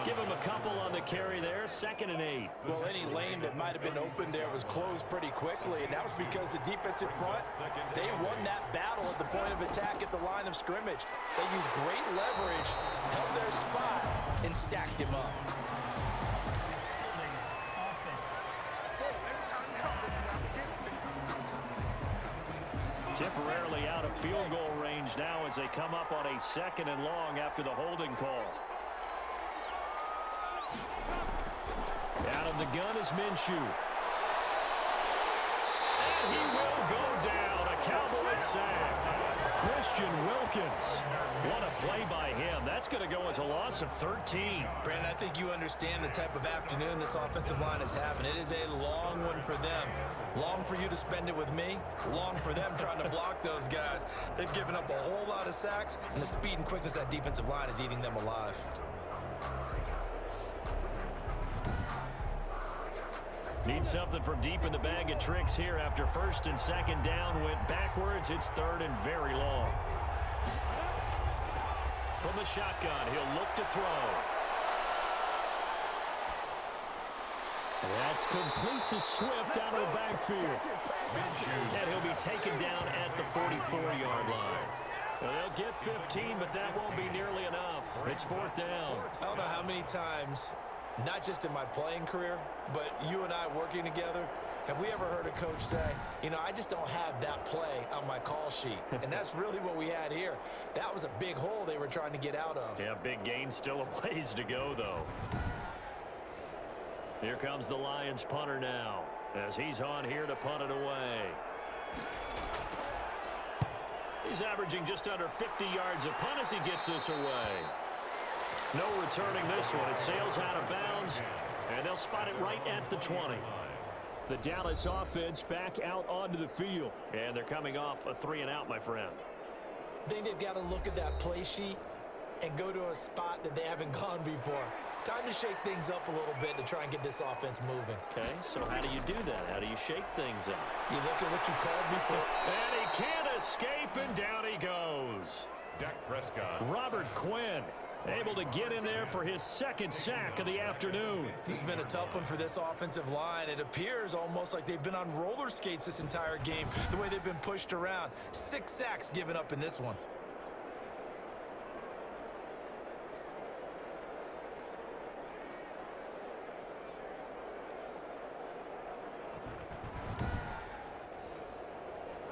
Give him a couple on the carry there, 2nd and 8. Well, any lane that might have been open there was closed pretty quickly, and that was because the defensive front, they won that battle at the point of attack at the line of scrimmage. They used great leverage, held their spot, and stacked him up. Temporarily out of field goal range now as they come up on a 2nd and long after the holding call. Out of the gun is Minshew. And he will go down. A Cowboys sack. Christian Wilkins. What a play by him. That's going to go as a loss of 13. Brandon, I think you understand the type of afternoon this offensive line is having. It is a long one for them. Long for you to spend it with me. Long for them trying to block those guys. They've given up a whole lot of sacks, and the speed and quickness of that defensive line is eating them alive. Need something from deep in the bag of tricks here after 1st and 2nd down went backwards. It's 3rd and very long. From the shotgun, he'll look to throw. That's complete to Swift out of the backfield. And he'll be taken down at the 44-yard line. Well, they'll get 15, but that won't be nearly enough. It's 4th down. I don't know how many times, not just in my playing career, but you and I working together, have we ever heard a coach say, you know, I just don't have that play on my call sheet. And that's really what we had here. That was a big hole they were trying to get out of. Yeah, big gain, still a ways to go, though. Here comes the Lions punter now as he's on here to punt it away. He's averaging just under 50 yards a punt as he gets this away. No returning this one. It sails out of bounds, and they'll spot it right at the 20. The Dallas offense back out onto the field, and they're coming off a 3-and-out, my friend. I think they've got to look at that play sheet and go to a spot that they haven't gone before. Time to shake things up a little bit to try and get this offense moving. Okay, so how do you do that? How do you shake things up? You look at what you called before. And he can't escape, and down he goes. Dak Prescott. Robert Quinn able to get in there for his 2nd sack of the afternoon. This has been a tough one for this offensive line. It appears almost like they've been on roller skates this entire game, the way they've been pushed around. 6 sacks given up in this one.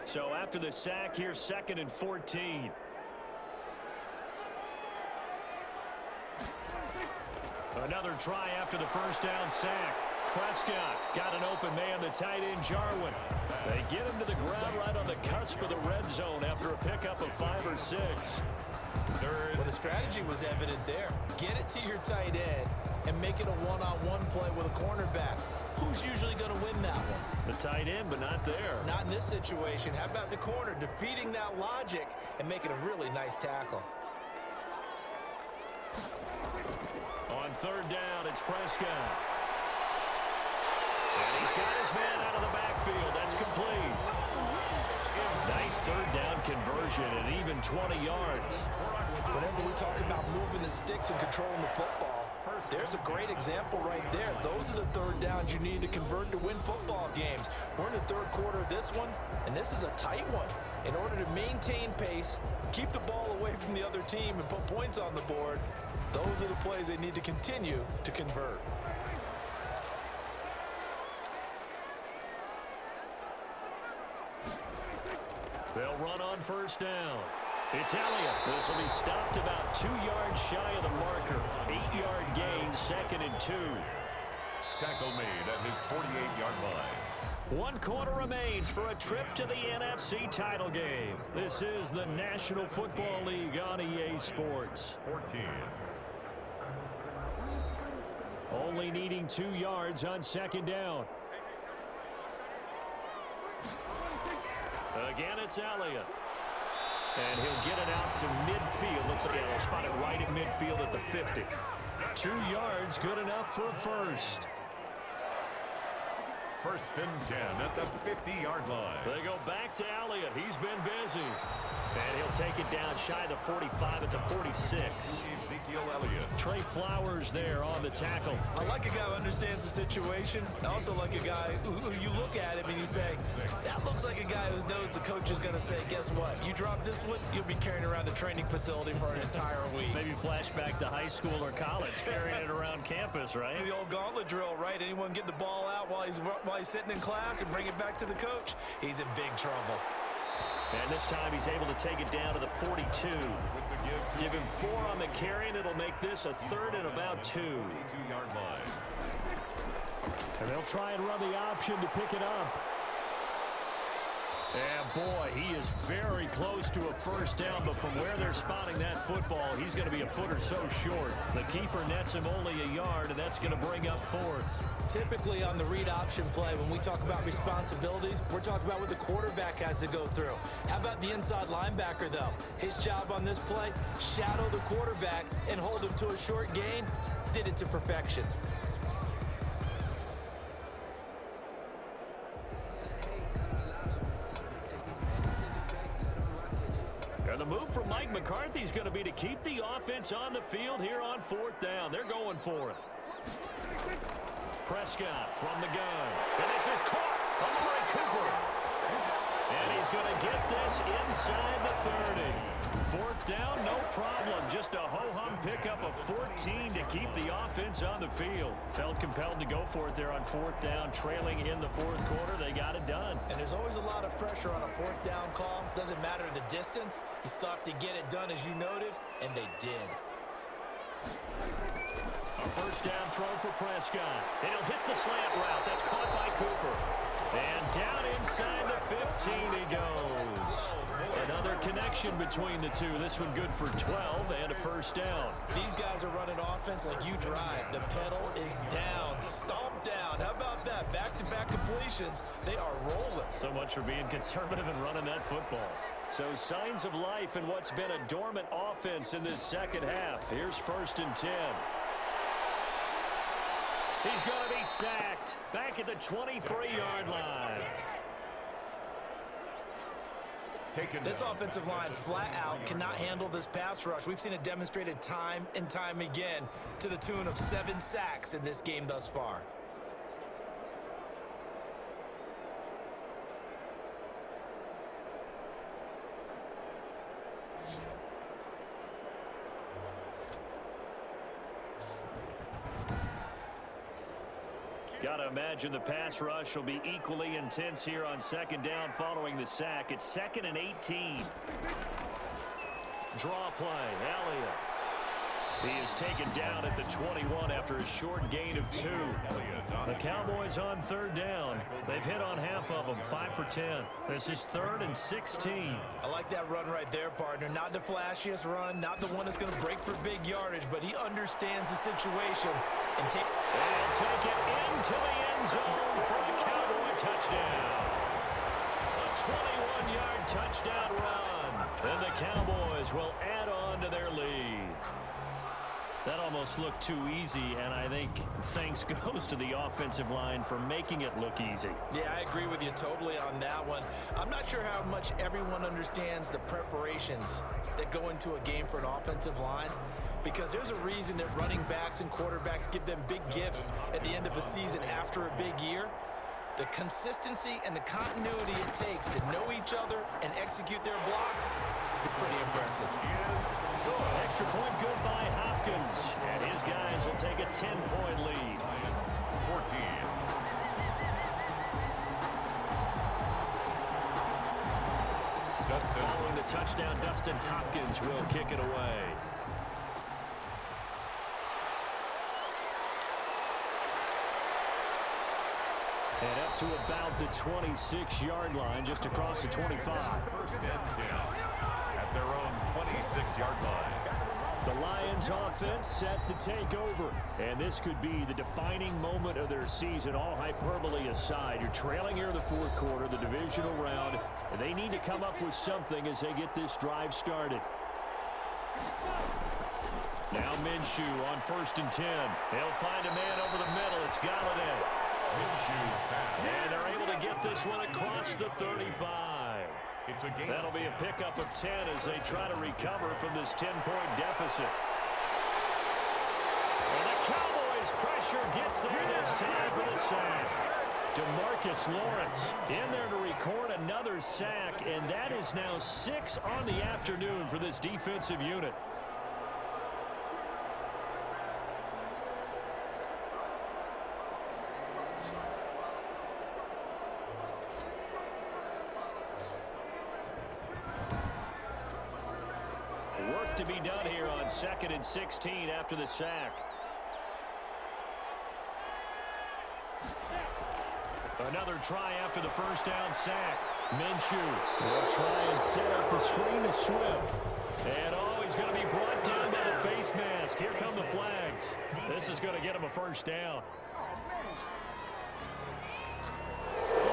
So after the sack, here's 2nd and 14. Another try after the 1st down sack. Prescott got an open man, the tight end Jarwin. They get him to the ground right on the cusp of the red zone after a pickup of 5 or 6. Well, the strategy was evident there. Get it to your tight end and make it a one-on-one play with a cornerback. Who's usually going to win that one? The tight end, but not there. Not in this situation. How about the corner defeating that logic and making a really nice tackle? On 3rd down, it's Prescott. And he's got his man out of the backfield. That's complete. Nice 3rd down conversion and even 20 yards. Whenever we talk about moving the sticks and controlling the football, there's a great example right there. Those are the 3rd downs you need to convert to win football games. We're in the 3rd quarter of this one, and this is a tight one. In order to maintain pace, keep the ball away from the other team, and put points on the board, those are the plays they need to continue to convert. They'll run on 1st down. It's Elliott. This will be stopped about 2 yards shy of the marker. 8-yard gain, 2nd and 2. Tackle made at his 48-yard line. 1 quarter remains for a trip to the NFC title game. This is the National Football League on EA Sports. 14. Only needing 2 yards on 2nd down. Again, it's Elliott. And he'll get it out to midfield. Let's see, they'll spot it right at midfield at the 50. 2 yards, good enough for a first. First and 10 at the 50-yard line. They go back to Elliott. He's been busy. And he'll take it down shy of the 45 at the 46. Ezekiel Elliott. Trey Flowers there on the tackle. I like a guy who understands the situation. I also like a guy who you look at him and you say, that looks like a guy who knows the coach is going to say, guess what? You drop this one, you'll be carrying around the training facility for an entire week. Maybe flashback to high school or college, carrying it around campus, right? The old gauntlet drill, right? Anyone get the ball out while he's sitting in class and bring it back to the coach? He's in big trouble. And this time he's able to take it down to the 42. Give him 4 on the carry, and it'll make this a 3rd and about 2. 42-yard line. And they'll try and run the option to pick it up. And boy, he is very close to a first down, but from where they're spotting that football, he's going to be a foot or so short. The keeper nets him only a yard, and that's going to bring up 4th. Typically on the read option play, when we talk about responsibilities, we're talking about what the quarterback has to go through. How about the inside linebacker, though? His job on this play, shadow the quarterback and hold him to a short gain. Did it to perfection. And the move from Mike McCarthy is going to be to keep the offense on the field here on 4th down. They're going for it. Prescott from the gun. And this is caught. Amari Cooper. And he's going to get this inside the 30. 4th down, no problem. Just a ho-hum pickup of 14 to keep the offense on the field. Felt compelled to go for it there on 4th down. Trailing in the 4th quarter, they got it done. And there's always a lot of pressure on a 4th down call. Doesn't matter the distance. You still have to get it done, as you noted, and they did. A first down throw for Prescott. And he'll hit the slant route. That's caught by Cooper. And down inside the 15 he goes. Another connection between the two. This one good for 12 and a first down. These guys are running offense like you drive. The pedal is down. Stomp down. How about that? Back-to-back completions. They are rolling. So much for being conservative and running that football. So signs of life in what's been a dormant offense in this second half. Here's 1st and 10. He's going to be sacked back at the 23-yard line. This offensive line flat out cannot handle this pass rush. We've seen it demonstrated time and time again to the tune of 7 sacks in this game thus far. Got to imagine the pass rush will be equally intense here on 2nd down following the sack. It's 2nd and 18. Draw play, Elliott. He is taken down at the 21 after a short gain of 2. The Cowboys on 3rd down. They've hit on half of them, 5 for 10. This is 3rd and 16. I like that run right there, partner. Not the flashiest run, not the one that's going to break for big yardage, but he understands the situation. And take it into the end zone for a Cowboy touchdown. A 21-yard touchdown run. And the Cowboys will add on to their lead. That almost looked too easy, and I think thanks goes to the offensive line for making it look easy. Yeah, I agree with you totally on that one. I'm not sure how much everyone understands the preparations that go into a game for an offensive line, because there's a reason that running backs and quarterbacks give them big gifts at the end of the season after a big year. The consistency and the continuity it takes to know each other and execute their blocks is pretty impressive. Extra point good by Hopkins. And his guys will take a 10-point lead. 14. Following the touchdown, Dustin Hopkins will kick it away. And up to about the 26-yard line, just across the 25. 1st and 10 at their own 26-yard line. The Lions offense set to take over. And this could be the defining moment of their season, all hyperbole aside. You're trailing here in the 4th quarter, the divisional round. And they need to come up with something as they get this drive started. Now Minshew on 1st and 10. They'll find a man over the middle. It's Galladay. Minshew And they're able to get this one across the 35. That'll be a pickup of 10 as they try to recover from this 10-point deficit. And the Cowboys' pressure gets there this time for the sack. DeMarcus Lawrence in there to record another sack, and that is now 6 on the afternoon for this defensive unit. Work to be done here on 2nd and 16 after the sack. Another try after the first down sack. Minshew will try and set up the screen to Swift. And he's going to be brought down by the face mask. Here come the flags. This is going to get him a first down.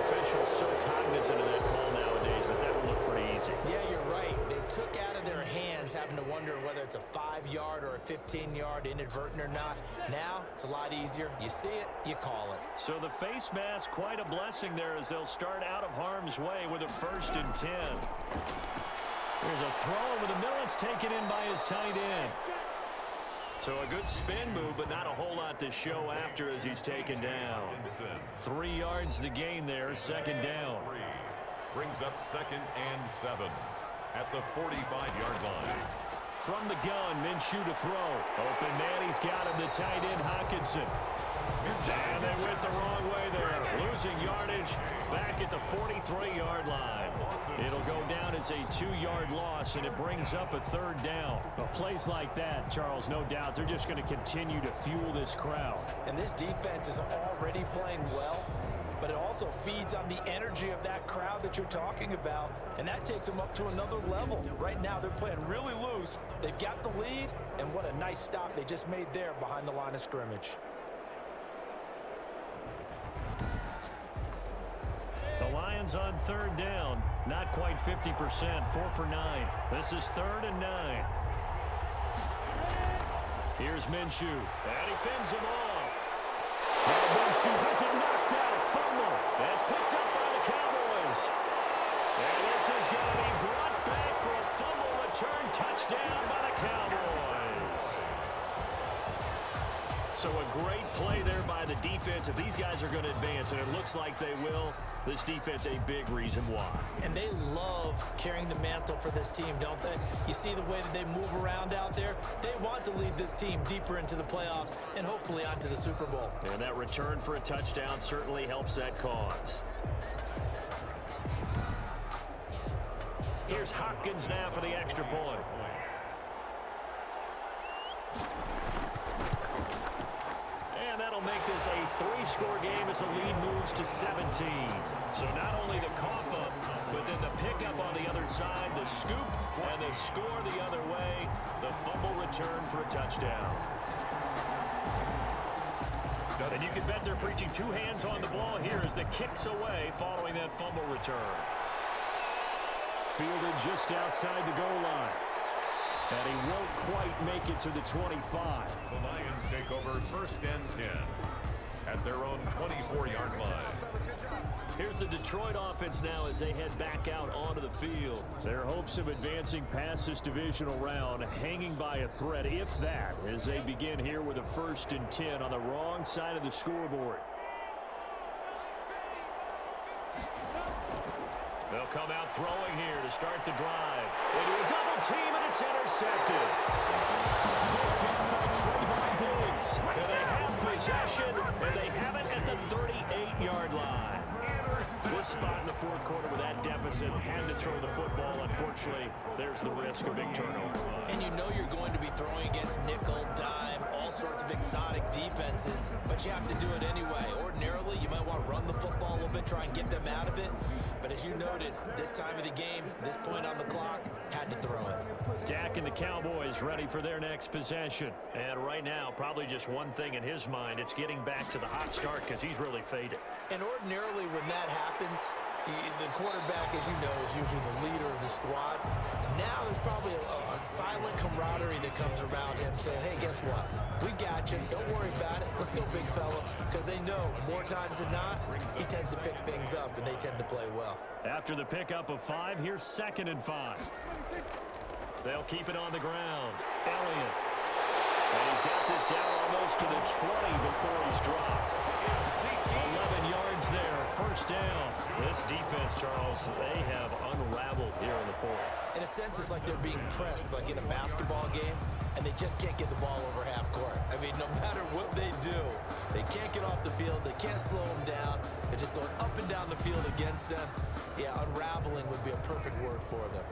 Officials so cognizant of that call nowadays, but that would look pretty easy. Yeah, you're right. They took out of their hands having to wonder whether it's a 5-yard or a 15-yard inadvertent or not. Now, it's a lot easier. You see it, you call it. So the face mask, quite a blessing there as they'll start out of harm's way with a 1st and 10. There's a throw over the middle. It's taken in by his tight end. So a good spin move, but not a whole lot to show after as he's taken down. 3 yards the gain there, 2nd down. Brings up 2nd and 7 at the 45-yard line. From the gun, Minshew to throw. Open man, he's got him, the tight end, Hockenson. And they went the wrong way there. Losing yardage back at the 43-yard line. It'll go down as a 2-yard loss, and it brings up a 3rd down. Well, plays like that, Charles, no doubt, they're just going to continue to fuel this crowd. And this defense is already playing well, but it also feeds on the energy of that crowd that you're talking about, and that takes them up to another level. Right now, they're playing really loose. They've got the lead, and what a nice stop they just made there behind the line of scrimmage. The Lions on 3rd down, not quite 50%, 4 for 9. This is 3rd and 9. Here's Minshew, and he fends him off. And Minshew has it knocked out, fumble. And it's picked up by the Cowboys. And this is going to be brought back for a fumble return touchdown by the Cowboys. So a great play there by the defense. If these guys are going to advance, and it looks like they will, this defense a big reason why. And they love carrying the mantle for this team, don't they? You see the way that they move around out there? They want to lead this team deeper into the playoffs and hopefully onto the Super Bowl. And that return for a touchdown certainly helps that cause. Here's Hopkins now for the extra point. And that'll make this a 3-score game as the lead moves to 17. So not only the cough up, but then the pickup on the other side, the scoop, and the score the other way, the fumble return for a touchdown. And you can bet they're preaching 2 hands on the ball here as the kick's away following that fumble return. Fielded just outside the goal line. And he won't quite make it to the 25. The Lions take over 1st and 10 at their own 24-yard line. Here's the Detroit offense now as they head back out onto the field. Their hopes of advancing past this divisional round hanging by a thread, if that, as they begin here with a 1st and 10 on the wrong side of the scoreboard. They'll come out throwing here to start the drive. Into a double team, and it's intercepted. Picked up by Trayvon Diggs. And they have possession, and they have it at the 38-yard line. Good spot in the 4th quarter with that deficit. Had to throw the football. Unfortunately, there's the risk of big turnover. And you know you're going to be throwing against nickel, dime, all sorts of exotic defenses, but you have to do it anyway. Ordinarily, you might want to run the football a little bit, try and get them out of it. But as you noted, this time of the game, this point on the clock, had to throw it. Dak and the Cowboys ready for their next possession. And right now, probably just one thing in his mind. It's getting back to the hot start because he's really faded. And ordinarily when that happens, The quarterback, as you know, is usually the leader of the squad. Now there's probably a silent camaraderie that comes around him saying, hey, guess what? We got you. Don't worry about it. Let's go, big fella. Because they know more times than not, he tends to pick things up, and they tend to play well. After the pickup of 5, here's 2nd and 5. They'll keep it on the ground. Elliott. And he's got this down almost to the 20 before he's dropped. 11 yards there, 1st down. This defense, Charles, they have unraveled here in the 4th. In a sense, it's like they're being pressed like in a basketball game, and they just can't get the ball over half court. I mean, no matter what they do, they can't get off the field. They can't slow them down. They're just going up and down the field against them. Yeah, unraveling would be a perfect word for them.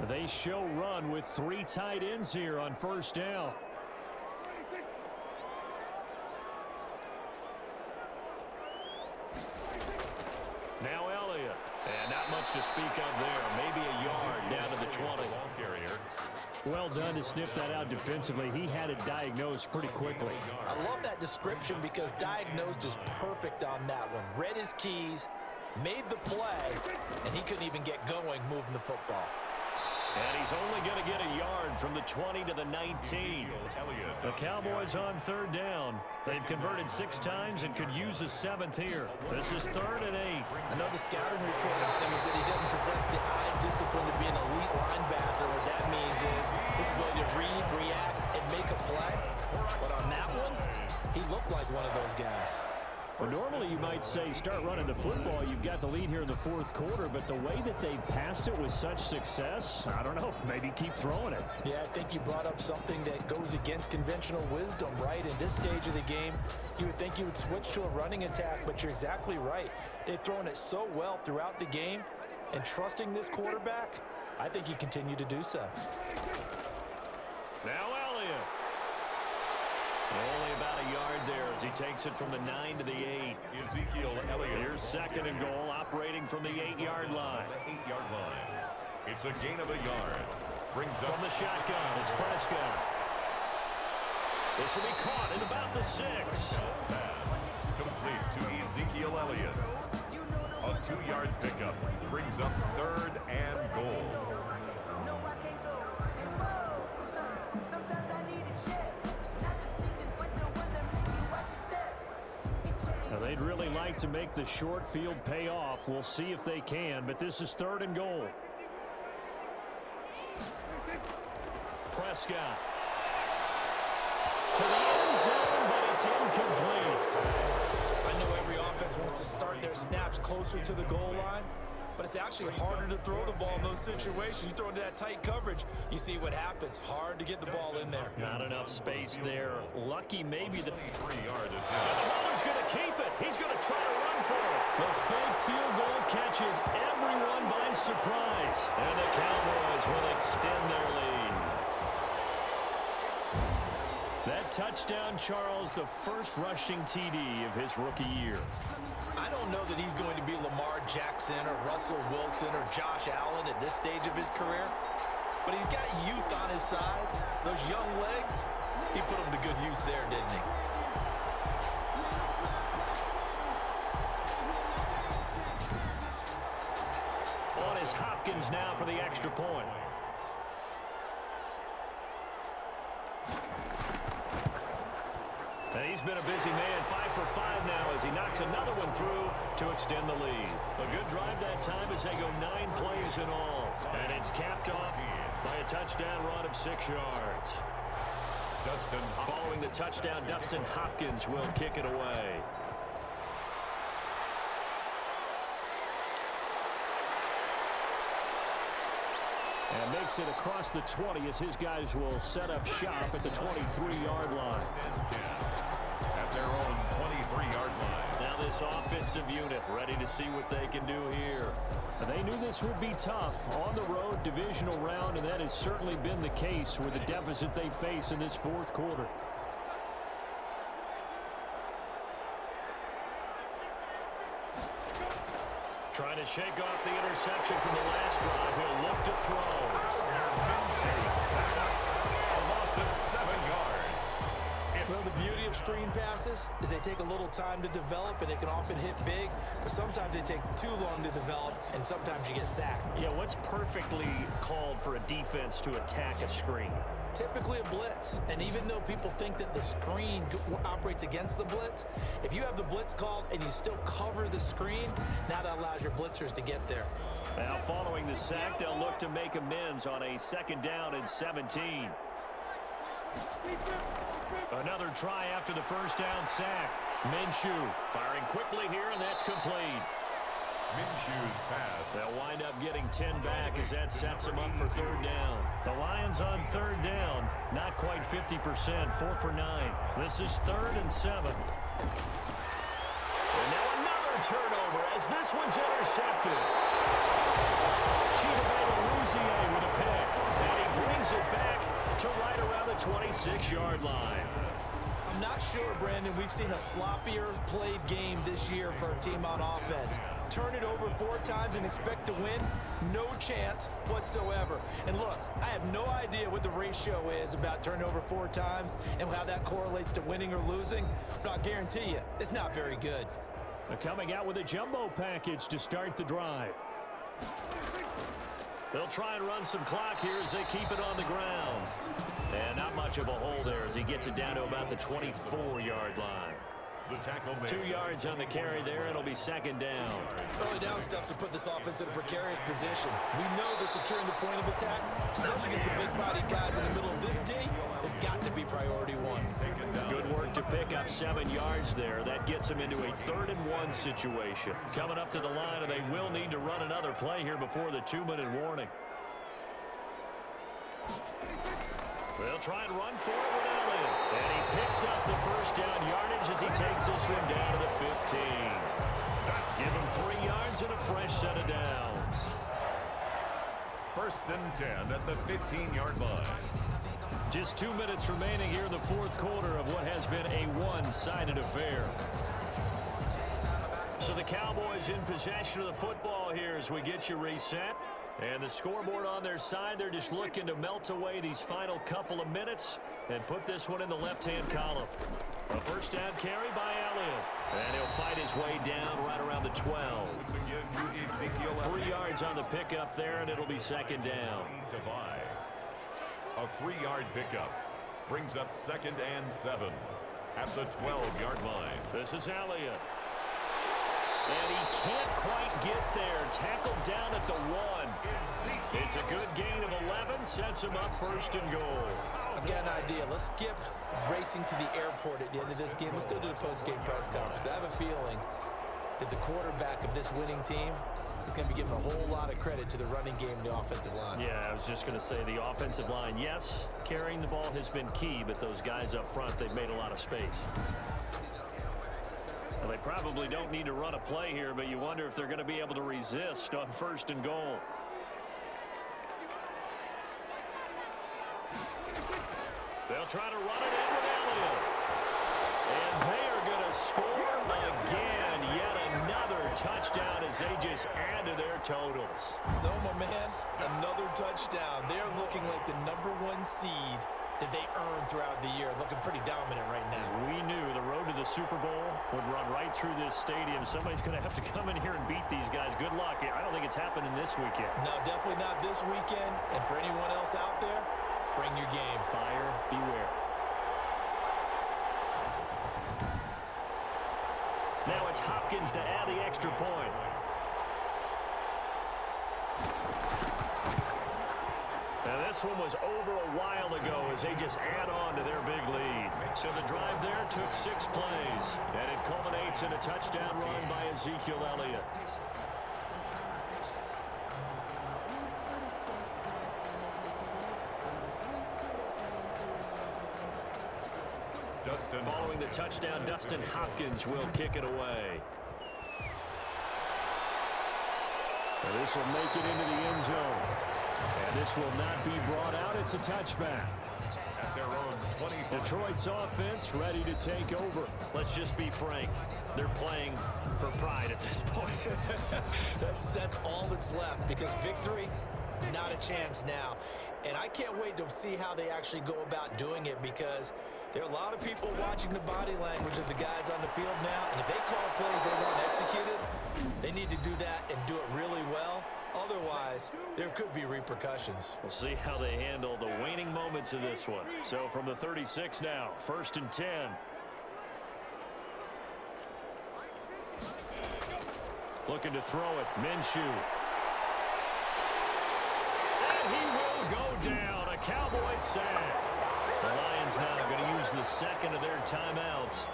They show run with 3 tight ends here on 1st down. Now Elliott. And not much to speak of there. Maybe a yard down to the 20. Well done to sniff that out defensively. He had it diagnosed pretty quickly. I love that description because diagnosed is perfect on that one. Read his keys, made the play, and he couldn't even get going moving the football. And he's only going to get a yard from the 20 to the 19. The Cowboys on 3rd down. They've converted 6 times and could use a 7th here. This is 3rd and 8. I know the scouting report on him is that he doesn't possess the eye discipline to be an elite linebacker. What that means is his ability to read, react, and make a play. But on that one, he looked like one of those guys. Well, normally you might say start running the football. You've got the lead here in the 4th quarter, but the way that they passed it with such success, I don't know, maybe keep throwing it. Yeah, I think you brought up something that goes against conventional wisdom, right? In this stage of the game, you would think you would switch to a running attack, but you're exactly right. They've thrown it so well throughout the game, and trusting this quarterback, I think you continue to do so. Now Elliott. Only about a yard there as he takes it from the 9 to the 8. Ezekiel Elliott. Here's 2nd and goal, operating from the 8-yard line. 8-yard line. It's a gain of a yard. Brings up from the shotgun. It's Prescott. This will be caught at about the 6. Pass complete to Ezekiel Elliott. A 2-yard pickup brings up 3rd and goal. Now they'd really like to make the short field pay off. We'll see if they can, but this is 3rd and goal. Prescott. To the end zone, but it's incomplete. I know every offense wants to start their snaps closer to the goal line, but it's actually harder to throw the ball in those situations. You throw into that tight coverage, you see what happens. Hard to get the ball in there. Not enough space there. Lucky maybe the 3-yard attempt. Muller's going to keep it. He's going to try to run for it. The fake field goal catches everyone by surprise. And the Cowboys will extend their lead. That touchdown, Charles, the first rushing TD of his rookie year. I don't know that he's going to be Lamar Jackson or Russell Wilson or Josh Allen at this stage of his career, but he's got youth on his side. Those young legs, he put them to good use there, didn't he? On is Hopkins now for the extra point. And he's been a busy man, 5 for 5 now as he knocks another one through to extend the lead. A good drive that time as they go 9 plays in all. And it's capped off by a touchdown run of 6 yards. Following the touchdown, Dustin Hopkins will kick it away. And makes it across the 20 as his guys will set up shop at the 23-yard line. At their own 23-yard line. Now this offensive unit ready to see what they can do here. And they knew this would be tough on the road divisional round, and that has certainly been the case with the deficit they face in this 4th quarter. Trying to shake off the interception from the last drive. He'll look to throw. A loss of 7 yards. Well, the beauty of screen passes is they take a little time to develop, and they can often hit big, but sometimes they take too long to develop, and sometimes you get sacked. Yeah, what's perfectly called for a defense to attack a screen? Typically a blitz, and even though people think that the screen operates against the blitz, if you have the blitz called and you still cover the screen, now that allows your blitzers to get there. Now following the sack, they'll look to make amends on a 2nd down and 17. Another try after the 1st down sack. Minshew firing quickly here, and that's complete. Minshew's pass. They'll wind up getting 10 back as that sets them up for 3rd down. The Lions on 3rd down, not quite 50%, 4 for 9. This is 3rd and 7. And now another turnover as this one's intercepted. Chidobe with a pick, and he brings it back to right around the 26-yard line. I'm not sure, Brandon, we've seen a sloppier played game this year for a team on offense. Turn it over 4 times and expect to win? No chance whatsoever. And look, I have no idea what the ratio is about turning over 4 times and how that correlates to winning or losing, but I'll guarantee you, it's not very good. They're coming out with a jumbo package to start the drive. They'll try and run some clock here as they keep it on the ground. And not much of a hole there as he gets it down to about the 24-yard line. The tackle made. 2 yards on the carry there. It'll be 2nd down. Early down stuff to put this offense in a precarious position. We know that securing the point of attack, especially against the big-body guys in the middle of this D, has got to be priority 1. Good work to pick up 7 yards there. That gets them into a 3rd and 1 situation. Coming up to the line, and they will need to run another play here before the 2-minute warning. They'll try and run for it with Elliott. And he picks up the 1st down yardage as he takes this one down to the 15. Give him 3 yards and a fresh set of downs. 1st and 10 at the 15-yard line. Just 2 minutes remaining here in the 4th quarter of what has been a one-sided affair. So the Cowboys in possession of the football here as we get you reset. And the scoreboard on their side, they're just looking to melt away these final couple of minutes and put this one in the left-hand column. A 1st down carry by Elliott. And he'll fight his way down right around the 12. 3 yards on the pickup there, and it'll be 2nd down. A 3-yard pickup brings up 2nd and 7 at the 12-yard line. This is Elliott. And he can't quite get there. Tackled down at the 1. It's a good gain of 11. Sets him up 1st and goal. I've got an idea. Let's skip racing to the airport at the end of this game. Let's go to the post-game press conference. I have a feeling that the quarterback of this winning team is going to be given a whole lot of credit to the running game and the offensive line. Yeah, I was just going to say the offensive line, yes, carrying the ball has been key, but those guys up front, they've made a lot of space. Well, they probably don't need to run a play here, but you wonder if they're going to be able to resist on 1st and goal. They'll try to run it in with Elliott. And they are going to score again. Yet another touchdown as they just add to their totals. So, my man, another touchdown. They're looking like the #1 seed that they earned throughout the year. Looking pretty dominant right now. We knew the road to the Super Bowl would run right through this stadium. Somebody's going to have to come in here and beat these guys. Good luck. I don't think it's happening this weekend. No, definitely not this weekend. And for anyone else out there, bring your game. Buyer beware. Now it's Hopkins to add the extra point. Now this one was over a while ago as they just add on to their big lead. So the drive there took 6 plays, and it culminates in a touchdown run by Ezekiel Elliott. Following the touchdown, Dustin Hopkins will kick it away. And this will make it into the end zone. And this will not be brought out. It's a touchback. At their own 25. Detroit's offense ready to take over. Let's just be frank. They're playing for pride at this point. That's all that's left, because victory, not a chance now. And I can't wait to see how they actually go about doing it, because there are a lot of people watching the body language of the guys on the field now, and if they call plays they want executed, they need to do that and do it really well. Otherwise, there could be repercussions. We'll see how they handle the waning moments of this one. So from the 36 now, 1st and 10. Looking to throw it, Minshew. And he will go down, a Cowboys sack. The Lions now going to use the second of their timeouts,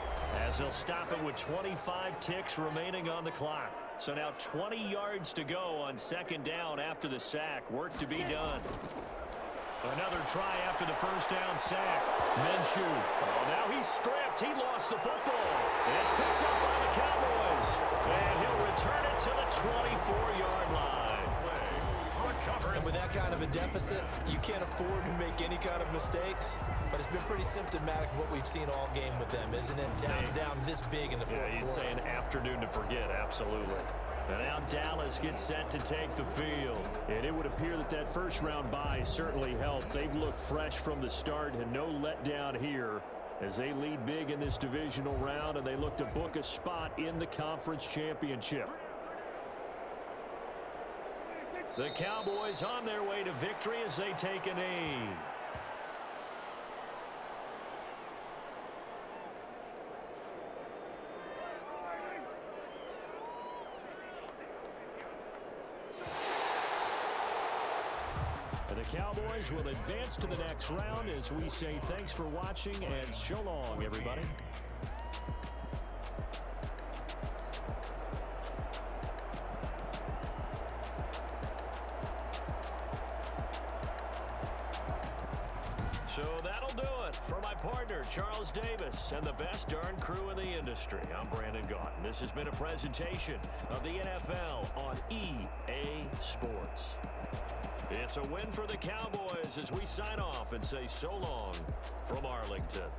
as they'll stop it with 25 ticks remaining on the clock. So now 20 yards to go on 2nd down after the sack. Work to be done. Another try after the 1st down sack. Minshew. Oh, now he's stripped. He lost the football. And it's picked up by the Cowboys. And he'll return it to the 24-yard line. And with that kind of a deficit, you can't afford to make any kind of mistakes. But it's been pretty symptomatic of what we've seen all game with them, isn't it? Down this big in the fourth quarter. You'd say an afternoon to forget, absolutely. And now Dallas gets set to take the field. And it would appear that that first-round bye certainly helped. They've looked fresh from the start and no letdown here as they lead big in this divisional round, and they look to book a spot in the conference championship. The Cowboys on their way to victory as they take a knee. And the Cowboys will advance to the next round as we say thanks for watching and so long, everybody. So that'll do it for my partner, Charles Davis, and the best darn crew in the industry. I'm Brandon Gaudin. This has been a presentation of the NFL on EA Sports. It's a win for the Cowboys as we sign off and say so long from Arlington.